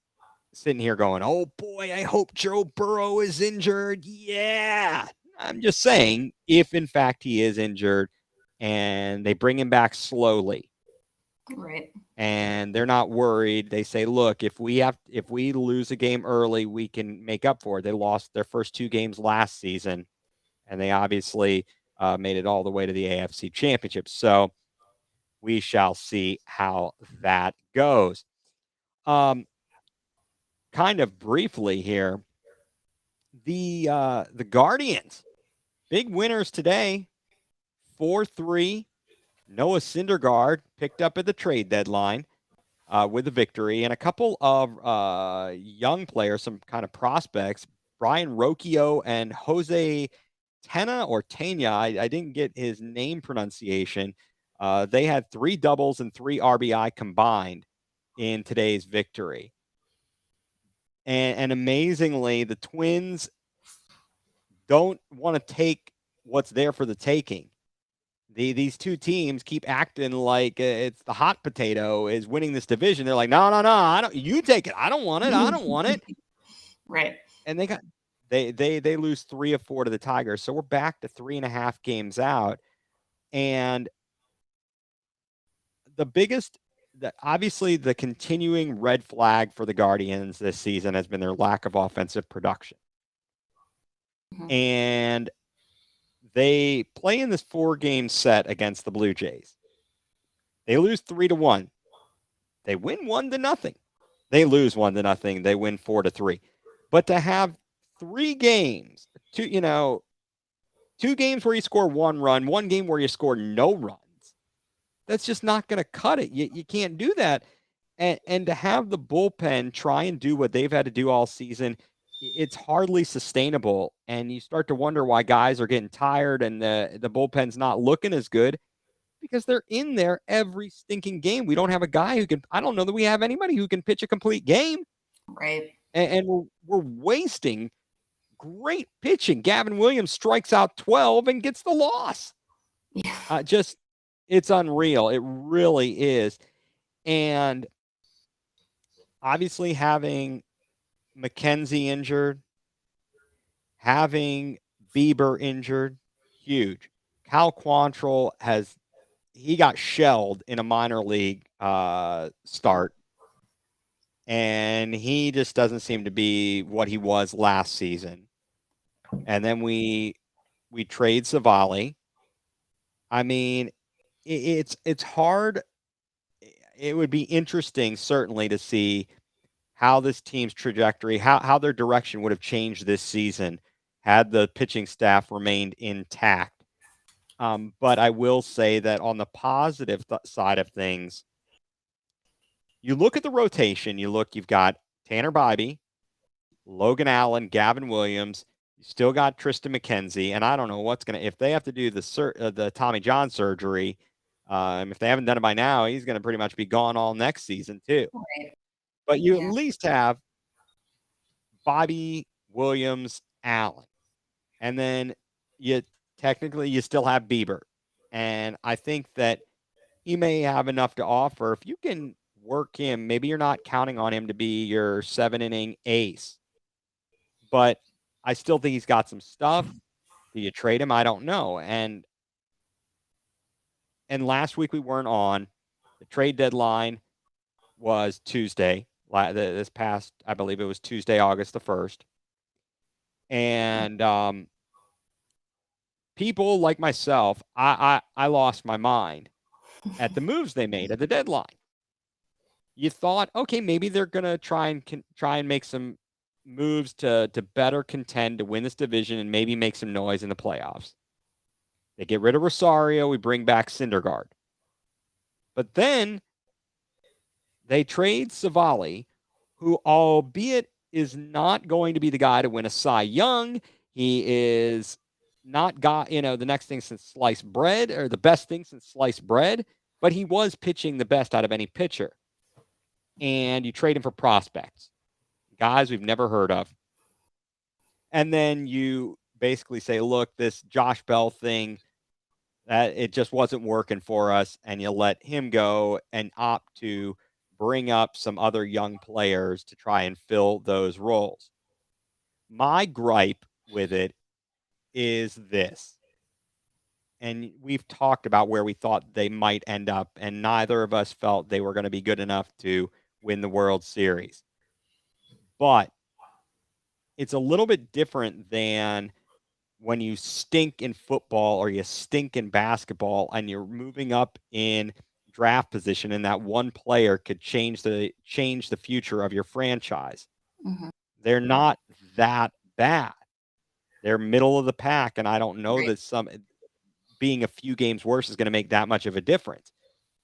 sitting here going, oh boy, I hope Joe Burrow is injured. Yeah. I'm just saying, if in fact he is injured and they bring him back slowly, right, and they're not worried, they say, look, if we lose a game early, we can make up for it. They lost their first 2 games last season, and they obviously made it all the way to the AFC Championship. So we shall see how that goes. Kind of briefly here, the Guardians, big winners today, 4-3. Noah Syndergaard picked up at the trade deadline with a victory, and a couple of young players, some kind of prospects, Brian Rocchio and Jose Tena. I didn't get his name pronunciation. They had 3 doubles and 3 RBI combined in today's victory. And amazingly, the Twins don't want to take what's there for the taking. These 2 teams keep acting like it's the hot potato is winning this division. They're like, no, I don't. You take it. I don't want it. I don't want it. right. and they lose 3 of 4 to the Tigers, so we're back to 3.5 games out. And the biggest, obviously, the continuing red flag for the Guardians this season has been their lack of offensive production. Mhm. And they play in this 4-game set against the Blue Jays. They lose 3-1. They win 1-0. They lose 1-0. They win 4-3. But to have 3 games, two games where you score 1 run, 1 game where you score no runs, that's just not going to cut it. You can't do that. And to have the bullpen try and do what they've had to do all season, it's hardly sustainable. And you start to wonder why guys are getting tired and the bullpen's not looking as good, because they're in there every stinking game. We don't have a guy who can, I don't know that we have anybody who can pitch a complete game. Right. And we're wasting great pitching. Gavin Williams strikes out 12 and gets the loss. Yeah. It's unreal. It really is. And obviously having McKenzie injured, having Bieber injured, huge. Cal Quantrill he got shelled in a minor league start, and he just doesn't seem to be what he was last season. And then we trade Savali. I mean, it's hard. It would be interesting, certainly, to see how this team's trajectory, how their direction would have changed this season had the pitching staff remained intact. But I will say that on the positive side of things, you look at the rotation, you've got Tanner Bybee, Logan Allen, Gavin Williams. You still got Tristan McKenzie, and I don't know what's going to, if they have to do the Tommy John surgery, if they haven't done it by now, he's going to pretty much be gone all next season too. Right. But you at Yeah. least have Bobby, Williams, Allen. And then you still have Bieber. And I think that he may have enough to offer. If you can work him, maybe you're not counting on him to be your 7-inning ace, but I still think he's got some stuff. Do you trade him? I don't know. And last week we weren't on. The trade deadline was Tuesday. This past, I believe it was Tuesday, August the 1st. And people like myself, I lost my mind at the moves they made at the deadline. You thought, okay, maybe they're gonna try and make some moves to better contend to win this division and maybe make some noise in the playoffs. They get rid of Rosario, we bring back Syndergaard. But then they trade Savali, who, albeit is not going to be the guy to win a Cy Young, he is not got, the next thing since sliced bread, or the best thing since sliced bread, but he was pitching the best out of any pitcher. And you trade him for prospects, guys we've never heard of. And then you basically say, look, this Josh Bell thing, that it just wasn't working for us, and you let him go and opt to bring up some other young players to try and fill those roles. My gripe with it is this, and we've talked about where we thought they might end up, and neither of us felt they were going to be good enough to win the World Series. But it's a little bit different than when you stink in football or you stink in basketball and you're moving up in draft position, and that one player could change the future of your franchise. Mm-hmm. They're not that bad. They're middle of the pack, and I don't know Right. that some being a few games worse is going to make that much of a difference.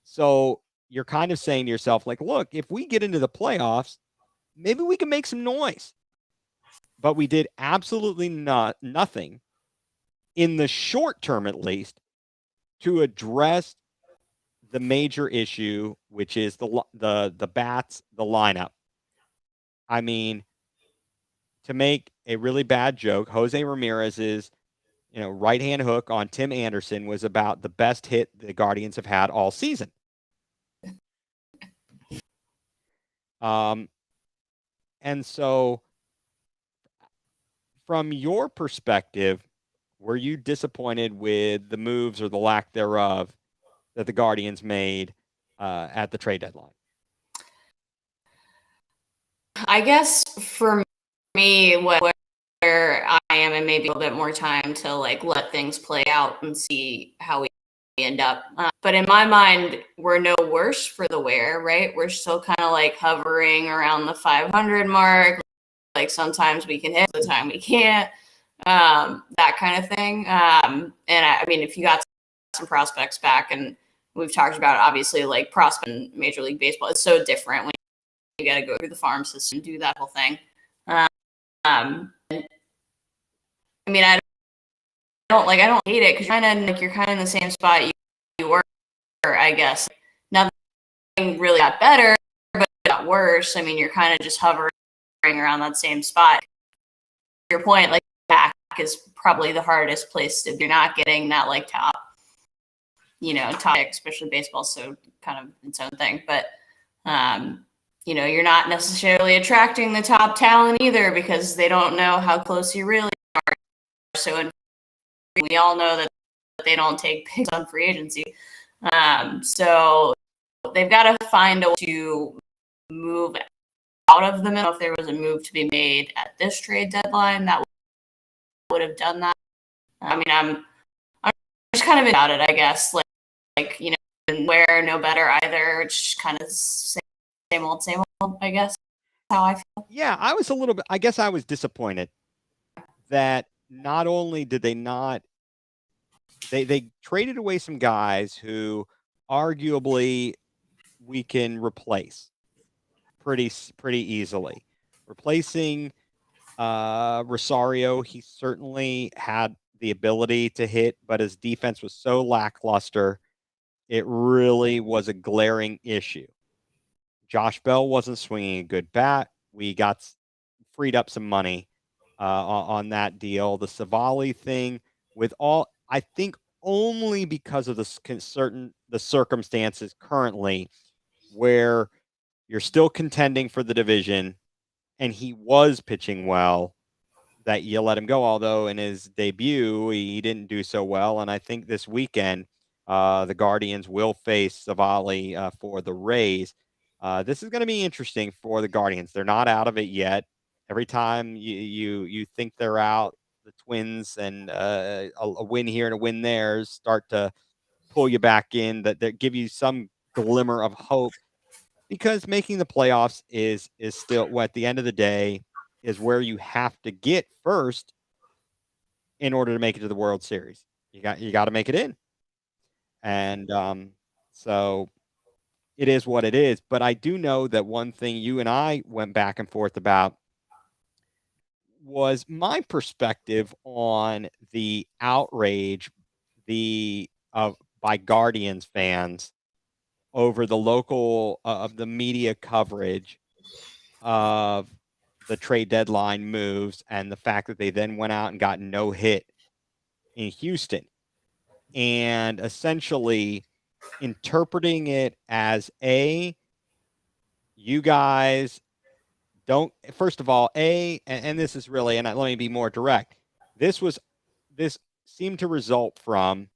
So you're kind of saying to yourself, like, look, if we get into the playoffs, maybe we can make some noise. But we did absolutely nothing in the short term, at least, to address the major issue, which is the bats, the lineup. I mean, to make a really bad joke, Jose Ramirez's right hand hook on Tim Anderson was about the best hit the Guardians have had all season. And so from your perspective, were you disappointed with the moves or the lack thereof that the Guardians made at the trade deadline? I guess for me, where I am, and maybe a little bit more time to like let things play out and see how we end up. But in my mind, we're no worse for the wear, right? We're still kind of like hovering around the 500 mark. Like sometimes we can hit, the time we can't, that kind of thing. And I mean, if you got some prospects back, and we've talked about obviously like prospect in Major League Baseball, it's so different when you got to go through the farm system and do that whole thing. I mean, I don't hate it because you're kind of in the same spot you were, I guess. Nothing really got better, but it got worse. I mean, you're kind of just hovering around that same spot. Your point, like back is probably the hardest place if you're not getting that like top, top, especially baseball, so kind of its own thing. But you're not necessarily attracting the top talent either because they don't know how close you really are. So we all know that they don't take picks on free agency. So they've got to find a way to move out of the middle. If there was a move to be made at this trade deadline, that would have done that. I mean, I'm just kind of about it, I guess. Where no better either. It's just kind of same old, I guess. How I feel. Yeah, I was a little bit. I guess I was disappointed that not only did they not, they traded away some guys who arguably we can replace pretty easily. Replacing Rosario, he certainly had the ability to hit, but his defense was so lackluster, it really was a glaring issue. Josh Bell wasn't swinging a good bat. We got freed up some money on that deal. The Savali thing, I think only because of the circumstances currently, where you're still contending for the division, and he was pitching well, that you let him go. Although in his debut, he didn't do so well. And I think this weekend, the Guardians will face Savali for the Rays. This is going to be interesting for the Guardians. They're not out of it yet. Every time you think they're out, the Twins and a win here and a win there start to pull you back in. That give you some glimmer of hope, because making the playoffs is still, at the end of the day, is where you have to get first in order to make it to the World Series. You got to make it in. And so it is what it is. But I do know that one thing you and I went back and forth about was my perspective on the outrage by Guardians fans over the local of the media coverage of the trade deadline moves, and the fact that they then went out and got no hit in Houston, and essentially interpreting it as you guys don't, first of all, and this is really, and let me be more direct. This seemed to result from,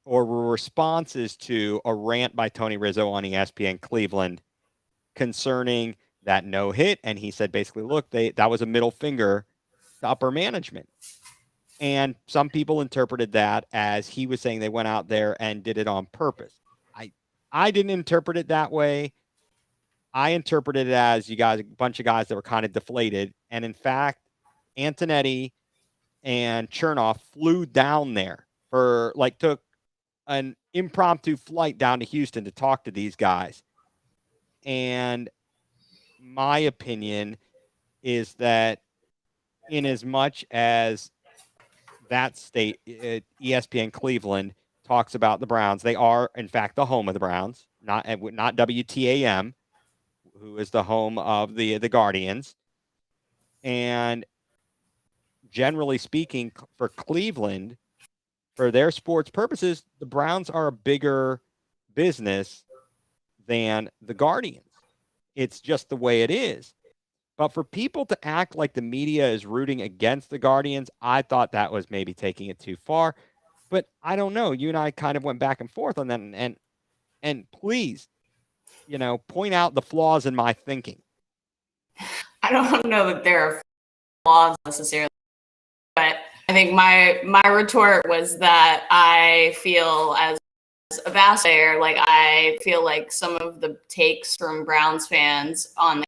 or were responses to, a rant by Tony Rizzo on ESPN Cleveland concerning that no hit. And he said, basically, look, that was a middle finger to upper management. And some people interpreted that as he was saying they went out there and did it on purpose. I didn't interpret it that way. I interpreted it as a bunch of guys that were kind of deflated. And in fact, Antonetti and Chernoff flew down there took an impromptu flight down to Houston to talk to these guys. And my opinion is that, in as much as that state, ESPN Cleveland, talks about the Browns, they are in fact the home of the Browns, not WTAM, who is the home of the Guardians. And generally speaking, for Cleveland, for their sports purposes, the Browns are a bigger business than the Guardians. It's just the way it is. But for people to act like the media is rooting against the Guardians, I thought that was maybe taking it too far. But I don't know. You and I kind of went back and forth on that, and please, point out the flaws in my thinking. I don't know that there are flaws necessarily, but I think my retort was that I feel as a Bass player, like I feel like some of the takes from Browns fans on the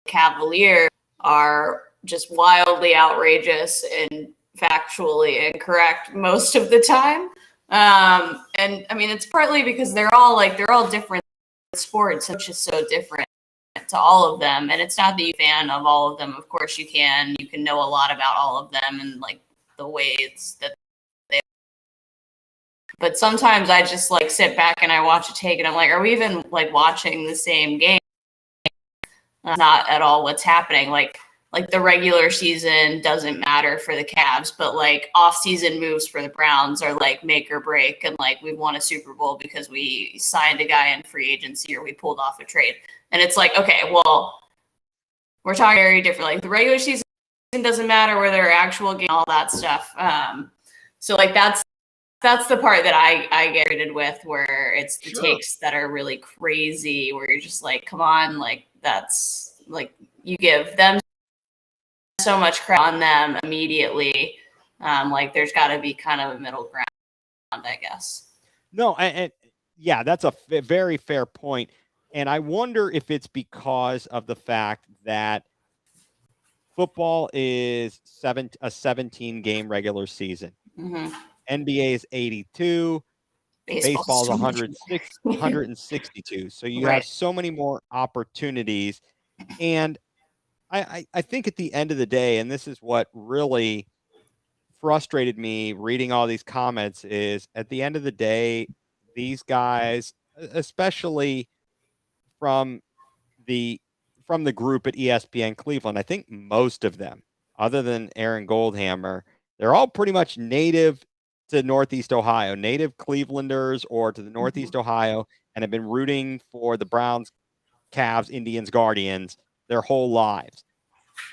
Cavalier are just wildly outrageous and factually incorrect most of the time. And I mean, it's partly because they're all different sports, which is so different to all of them. And it's not that you're a fan of all of them. Of course you can know a lot about all of them and like the ways that they, but sometimes I just like sit back and I watch a take and I'm like, are we even like watching the same game? Not at all what's happening. Like the regular season doesn't matter for the Cavs, but like off-season moves for the Browns are like make or break. And like we won a Super Bowl because we signed a guy in free agency or we pulled off a trade. And it's like, okay, well, we're talking very different. Like the regular season doesn't matter where there are actual games, all that stuff. So like that's the part that I get irritated with, where it's the takes that are really crazy, where you're just like, come on, like that's like you give them so much credit on them immediately. Like there's got to be kind of a middle ground, I guess. No, and yeah, that's a very fair point. And I wonder if it's because of the fact that football is a 17-game regular season. Mm-hmm. NBA is 82. Baseball is 162. So you have so many more opportunities. And I think at the end of the day, and this is what really frustrated me reading all these comments, is at the end of the day, these guys, especially from the group at ESPN Cleveland, I think most of them, other than Aaron Goldhammer, they're all pretty much native to Northeast Ohio, native Clevelanders or to the Northeast Ohio, and have been rooting for the Browns, Cavs, Indians, Guardians their whole lives.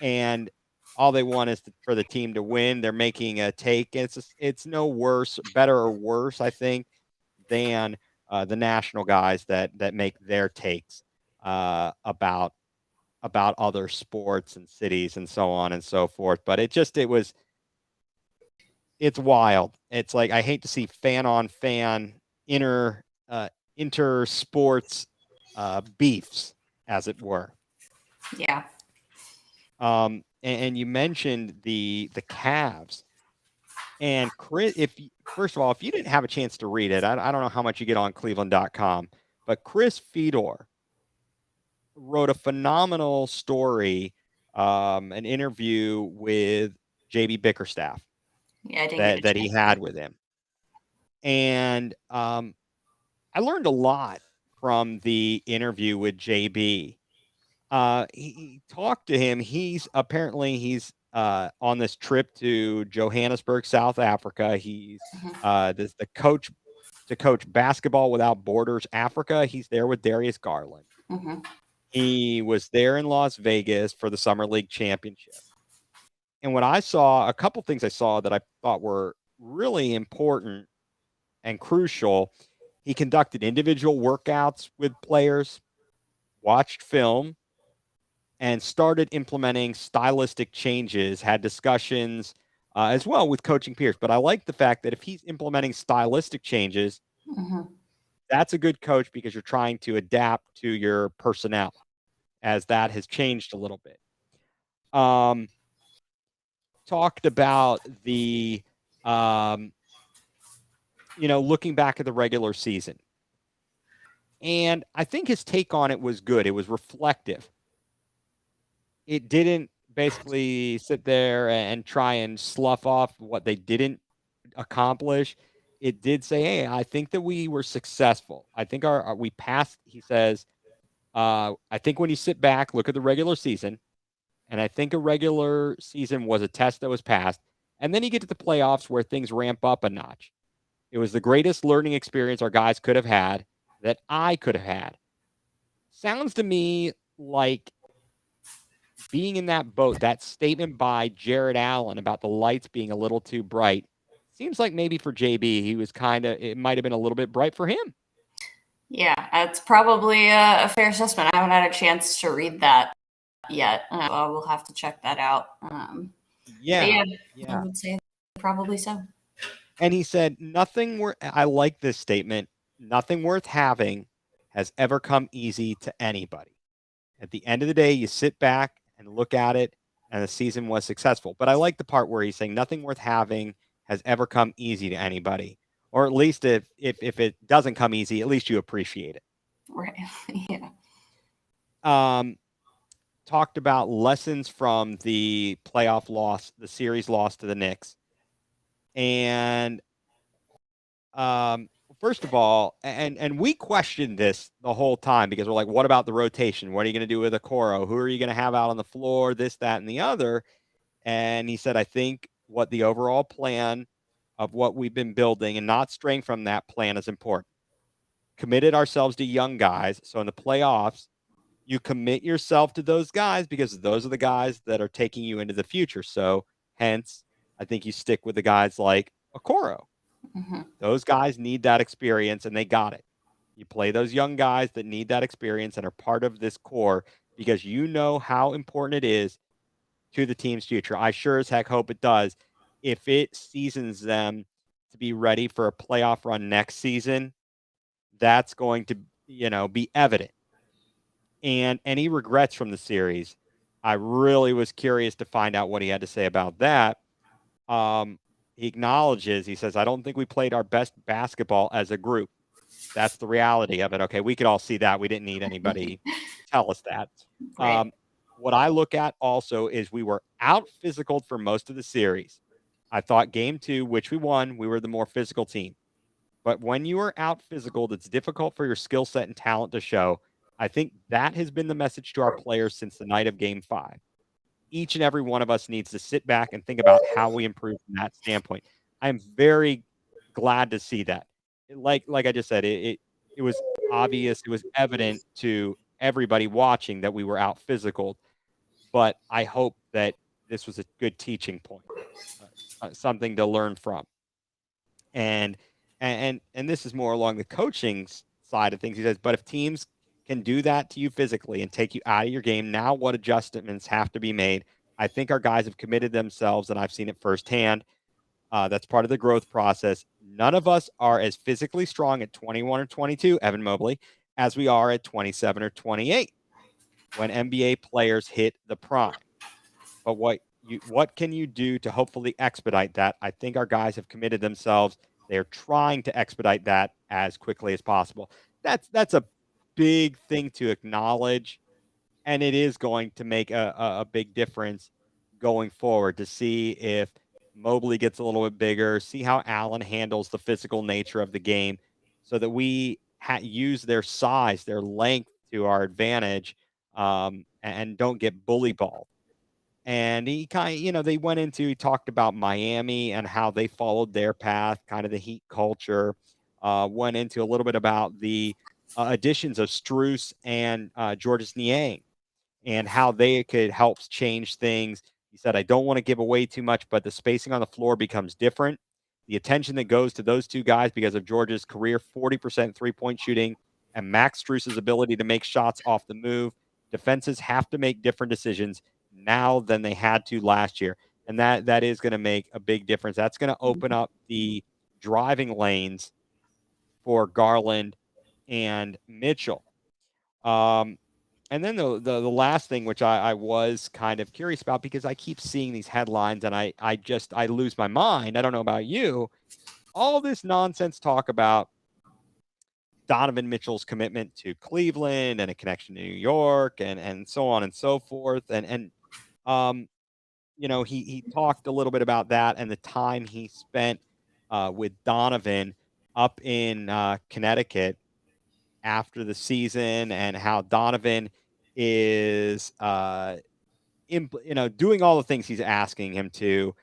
And all they want is for the team to win. They're making a take. It's no worse, better or worse, I think, than the national guys that make their takes about other sports and cities and so on and so forth. But it's wild. It's like I hate to see fan on fan inter sports beefs, as it were. Yeah. And you mentioned the Cavs, and Chris, first of all, if you didn't have a chance to read it, I don't know how much you get on Cleveland.com, but Chris Fedor wrote a phenomenal story, an interview with JB Bickerstaff that he had with him. And I learned a lot from the interview with JB. He talked to him. He's on this trip to Johannesburg, South Africa. He's the coach to coach Basketball Without Borders Africa. He's there with Darius Garland. Mm-hmm. He was there in Las Vegas for the Summer League Championship. And what I saw, a couple things I saw that I thought were really important and crucial. He conducted individual workouts with players, watched film, and started implementing stylistic changes, had discussions as well with coaching peers. But I like the fact that if he's implementing stylistic changes, that's a good coach because you're trying to adapt to your personnel, as that has changed a little bit. Talked about the, looking back at the regular season. And I think his take on it was good. It was reflective. It didn't basically sit there and try and slough off what they didn't accomplish. It did say, hey, I think that we were successful. I think we passed, he says, I think when you sit back, look at the regular season, and I think a regular season was a test that was passed. And then you get to the playoffs where things ramp up a notch. It was the greatest learning experience our guys could have had, that I could have had. Sounds to me like being in that boat, that statement by Jared Allen about the lights being a little too bright, seems like maybe for JB, he was it might have been a little bit bright for him. Yeah, that's probably a fair assessment. I haven't had a chance to read that yet. We'll have to check that out. Yeah. I would say probably so. And he said, I like this statement, nothing worth having has ever come easy to anybody. At the end of the day, you sit back and look at it, and the season was successful. But I like the part where he's saying nothing worth having has ever come easy to anybody, or at least if it doesn't come easy, at least you appreciate it. Right. Yeah. Talked about lessons from the playoff loss, the series loss to the Knicks, and first of all, and we questioned this the whole time because we're like, what about the rotation? What are you going to do with Okoro? Who are you going to have out on the floor? This, that, and the other. And he said, I think what the overall plan of what we've been building and not straying from that plan is important. Committed ourselves to young guys. So in the playoffs, you commit yourself to those guys because those are the guys that are taking you into the future. So hence, I think you stick with the guys like Okoro. Mm-hmm. Those guys need that experience and they got it. You play those young guys that need that experience and are part of this core because you know how important it is to the team's future. I sure as heck hope it does. If it seasons them to be ready for a playoff run next season, that's going to, be evident. And any regrets from the series, I really was curious to find out what he had to say about that. He acknowledges, he says, I don't think we played our best basketball as a group. That's the reality of it. Okay, we could all see that. We didn't need anybody tell us that. Right. What I look at also is we were out physical for most of the series. I thought game 2, which we won, we were the more physical team. But when you are out physical, it's difficult for your skill set and talent to show. I think that has been the message to our players since the night of game 5. Each and every one of us needs to sit back and think about how we improve from that standpoint. I am very glad to see that. Like I just said, it was obvious, it was evident to everybody watching that we were out physical, but I hope that this was a good teaching point, something to learn from. And this is more along the coaching side of things. He says, but if teams can do that to you physically and take you out of your game, now what adjustments have to be made? I think our guys have committed themselves, and I've seen it firsthand. That's part of the growth process. None of us are as physically strong at 21 or 22, Evan Mobley, as we are at 27 or 28 when NBA players hit the prime. But what can you do to hopefully expedite that? I think our guys have committed themselves. They're trying to expedite that as quickly as possible. That's a big thing to acknowledge, and it is going to make a big difference going forward to see if Mobley gets a little bit bigger, see how Allen handles the physical nature of the game, so that we use their size, their length to our advantage, and don't get bully balled. And he they he talked about Miami and how they followed their path, kind of the Heat culture. Went into a little bit about the additions of Strus and Georges Niang and how they could help change things. He said, I don't want to give away too much, but the spacing on the floor becomes different. The attention that goes to those two guys because of George's career 40% 3-point shooting and Max Strus's ability to make shots off the move. Defenses have to make different decisions now than they had to last year. And that is going to make a big difference. That's going to open up the driving lanes for Garland and Mitchell. And then the last thing, which I was kind of curious about because I keep seeing these headlines and I lose my mind. I don't know about you. All this nonsense talk about Donovan Mitchell's commitment to Cleveland and a connection to New York and so on and so forth. Um, he talked a little bit about that and the time he spent with Donovan up in Connecticut after the season and how Donovan is doing all the things he's asking him to.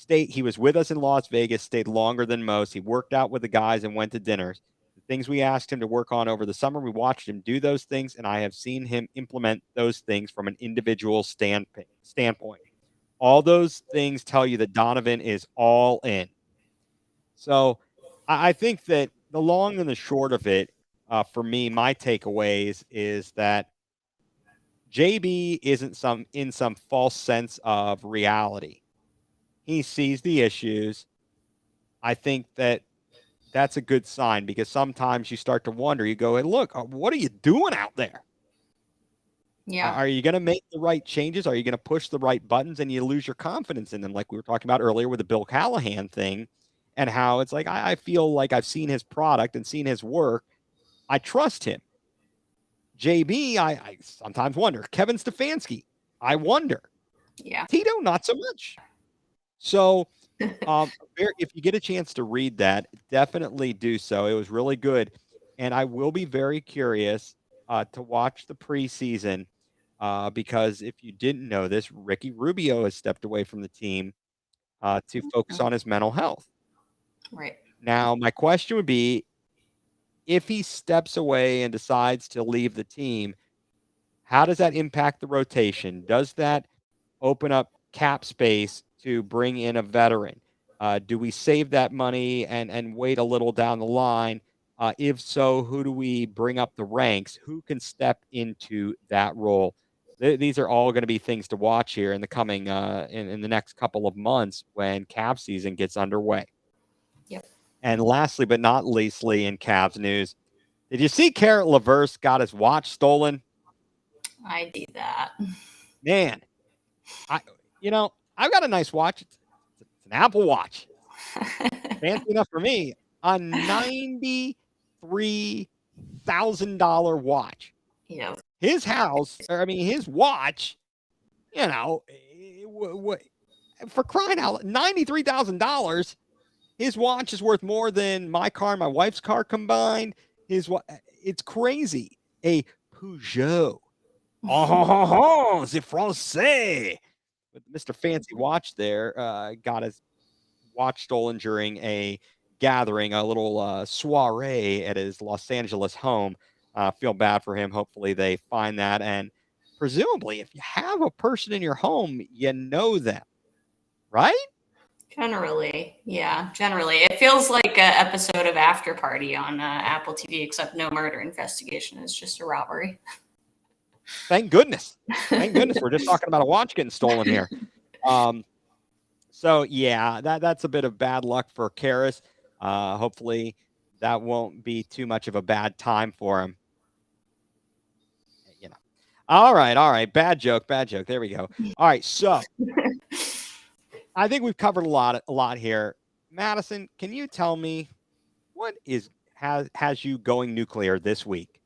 He was with us in Las Vegas, stayed longer than most. He worked out with the guys and went to dinners. The things we asked him to work on over the summer. We watched him do those things, and I have seen him implement those things from an individual standpoint. All those things tell you that Donovan is all in. So I think that the long and the short of it, for me, my takeaways is that JB isn't in some false sense of reality. He sees the issues. I think that that's a good sign because sometimes you start to wonder. You go, "Hey, look, what are you doing out there? Yeah. Are you going to make the right changes? Are you going to push the right buttons?" And you lose your confidence in them, like we were talking about earlier with the Bill Callahan thing, and how it's like I feel like I've seen his product and seen his work. I trust him. JB, I sometimes wonder. Kevin Stefanski, I wonder. Yeah. Tito, not so much. So, if you get a chance to read that, definitely do so. It was really good, and I will be very curious to watch the preseason because if you didn't know this, Ricky Rubio has stepped away from the team to focus on his mental health. Right. Now, my question would be, if he steps away and decides to leave the team, how does that impact the rotation? Does that open up cap space to bring in a veteran? Do we save that money and wait a little down the line? If so, who do we bring up the ranks? Who can step into that role? These are all going to be things to watch here in the coming in the next couple of months when cap season gets underway. Yep. And lastly, but not leastly, in Cavs news, did you see Carrot Laverse got his watch stolen? I did that. Man, I've got a nice watch. It's an Apple Watch. Fancy enough for me. A $93,000 watch. Yeah. His his watch, for crying out, $93,000. His watch is worth more than my car and my wife's car combined. It's crazy. A Peugeot. Oh, c'est français. With Mr. Fancy Watch there, got his watch stolen during a gathering, a little soiree at his Los Angeles home. Feel bad for him. Hopefully they find that. And presumably, if you have a person in your home, you know them, right? Generally, yeah. Generally, it feels like an episode of After Party on Apple TV, except no murder investigation. It's just a robbery. Thank goodness. Thank goodness. We're just talking about a watch getting stolen here. So yeah, that's a bit of bad luck for Karras. Hopefully that won't be too much of a bad time for him. All right. Bad joke. There we go. All right. So I think we've covered a lot here. Madison, can you tell me what has you going nuclear this week?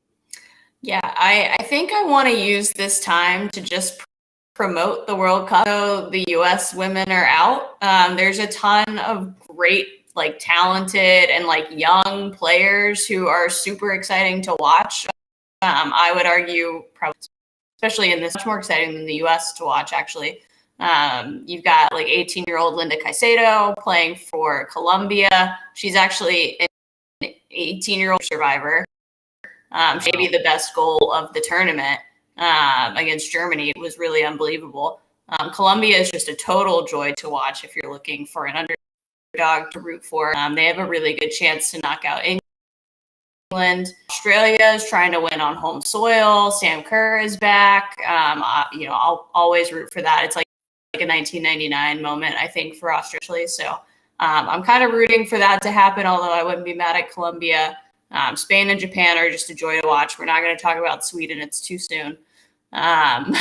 Yeah, I think I want to use this time to just promote the World Cup. So the U.S. women are out. There's a ton of great, talented and young players who are super exciting to watch. I would argue, probably, especially in this, much more exciting than the U.S. to watch. Actually, you've got 18-year-old Linda Caicedo playing for Colombia. She's actually an 18-year-old survivor. Maybe the best goal of the tournament against Germany. It was really unbelievable. Colombia is just a total joy to watch if you're looking for an underdog to root for. They have a really good chance to knock out England. Australia is trying to win on home soil. Sam Kerr is back. I'll always root for that. It's like a 1999 moment, I think, for Australia. So I'm kind of rooting for that to happen, although I wouldn't be mad at Colombia. Spain and Japan are just a joy to watch. We're not going to talk about Sweden. It's too soon. And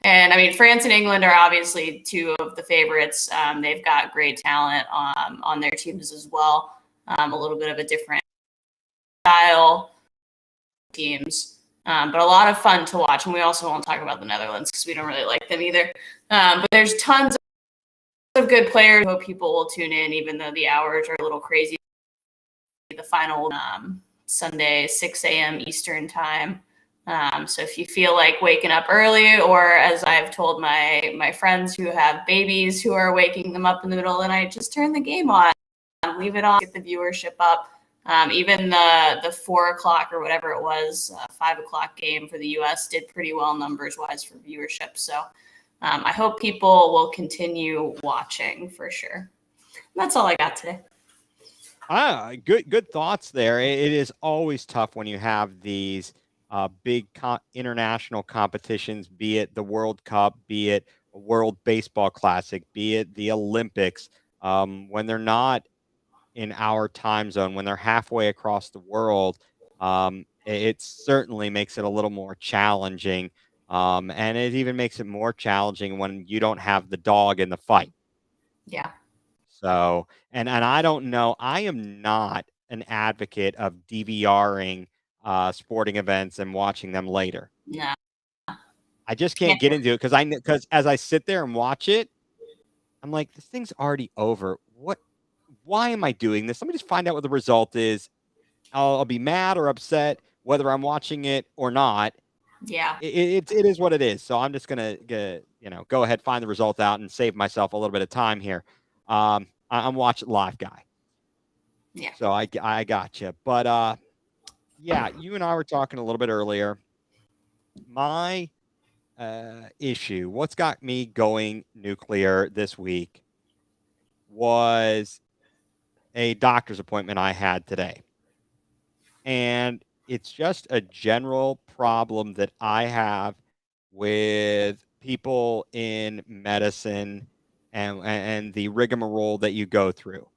I mean, France and England are obviously two of the favorites. They've got great talent on their teams as well. A little bit of a different style teams, but a lot of fun to watch. And we also won't talk about the Netherlands because we don't really like them either. But there's tons of good players. I hope people will tune in, even though the hours are a little crazy. The final Sunday, 6 a.m. Eastern time. So if you feel like waking up early, or as I've told my friends who have babies who are waking them up in the middle of the night, just turn the game on, leave it on, get the viewership up. Even the 4 o'clock or whatever it was, 5 o'clock game for the U.S. did pretty well numbers wise for viewership. So I hope people will continue watching for sure. That's all I got today. Good thoughts there. It is always tough when you have these big international competitions, be it the World Cup, be it a World Baseball Classic, be it the Olympics, when they're not in our time zone, when they're halfway across the world. It certainly makes it a little more challenging. And it even makes it more challenging when you don't have the dog in the fight. Yeah. So, and I don't know, I am not an advocate of DVRing sporting events and watching them later. No. I just can't get into it because as I sit there and watch it, I'm like, this thing's already over. Why am I doing this? Let me just find out what the result is. I'll be mad or upset whether I'm watching it or not. Yeah. It is what it is. So I'm just gonna go ahead, find the result out, and save myself a little bit of time here. I'm watching live guy. Yeah. So I got you. But yeah, you and I were talking a little bit earlier. My issue, what's got me going nuclear this week, was a doctor's appointment I had today. And it's just a general problem that I have with people in medicine and the rigmarole that you go through.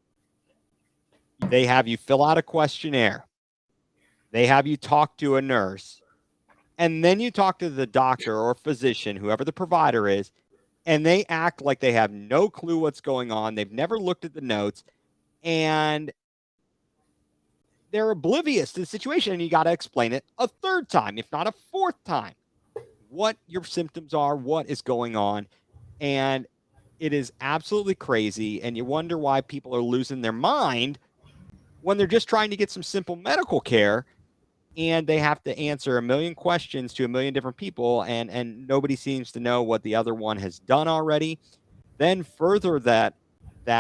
They have you fill out a questionnaire. They have you talk to a nurse, and then you talk to the doctor or physician, whoever the provider is, and they act like they have no clue what's going on. They've never looked at the notes, and they're oblivious to the situation, and you got to explain it a third time, if not a fourth time, what your symptoms are, what is going on. And it is absolutely crazy. And you wonder why people are losing their mind when they're just trying to get some simple medical care, and they have to answer a million questions to a million different people, and nobody seems to know what the other one has done already. Then further that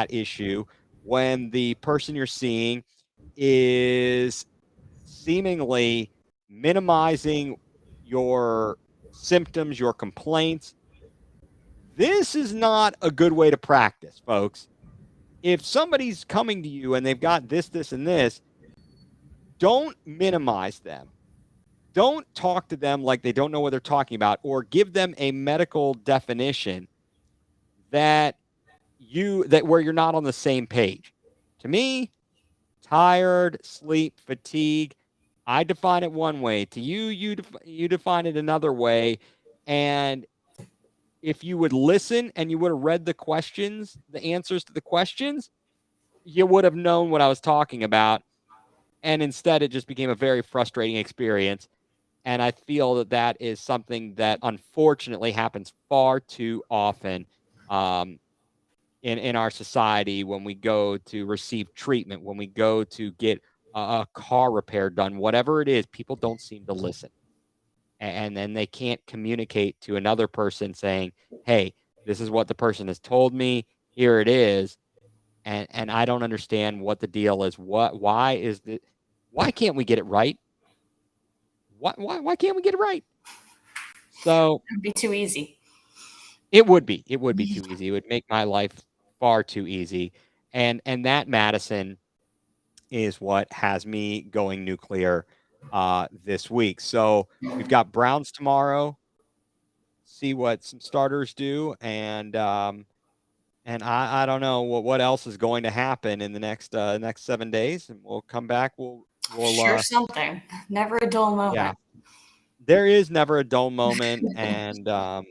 issue, when the person you're seeing is seemingly minimizing your symptoms, your complaints. This is not a good way to practice, folks. If somebody's coming to you and they've got this, and this, don't minimize them. Don't talk to them like they don't know what they're talking about, or give them a medical definition that where you're not on the same page. To me, tired, sleep, fatigue, I define it one way. To you, you define it another way. And if you would listen and you would have read the questions, the answers to the questions, you would have known what I was talking about. And instead, it just became a very frustrating experience. And I feel that is something that unfortunately happens far too often in our society, when we go to receive treatment, when we go to get a car repair done, whatever it is, people don't seem to listen. And then they can't communicate to another person saying, hey, this is what the person has told me. Here it is. And I don't understand what the deal is. Why can't we get it right? Why can't we get it right? So It'd be too easy. it would be too easy. It would make my life far too easy. And that, Madison, is what has me going nuclear this week. So we've got Browns tomorrow. See what some starters do, and I don't know what else is going to happen in the next 7 days, and we'll come back. We'll sure something. Never a dull moment. Yeah, there is never a dull moment, and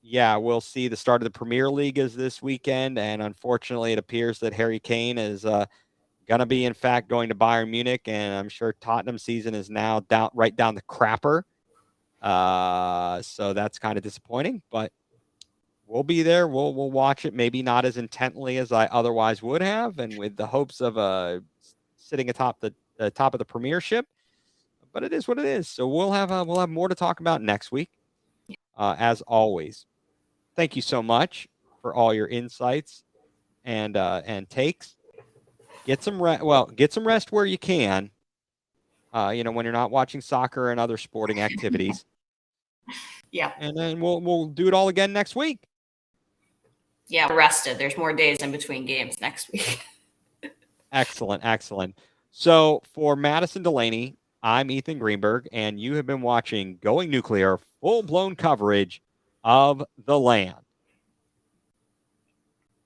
yeah, we'll see. The start of the Premier League is this weekend, and unfortunately, it appears that Harry Kane is going to be, in fact, going to Bayern Munich, and I'm sure Tottenham season is now right down the crapper. So that's kind of disappointing, but we'll be there. We'll watch it, maybe not as intently as I otherwise would have, and with the hopes of sitting atop the top of the Premiership. But it is what it is. So we'll have more to talk about next week. As always, thank you so much for all your insights and takes. get some rest. Well, get some rest where you can. When you're not watching soccer and other sporting activities. Yeah. And then we'll do it all again next week. Yeah, we're rested. There's more days in between games next week. Excellent, excellent. So for Madison Delaney, I'm Ethan Greenberg, and you have been watching Going nuCLEar, full-blown coverage of the land.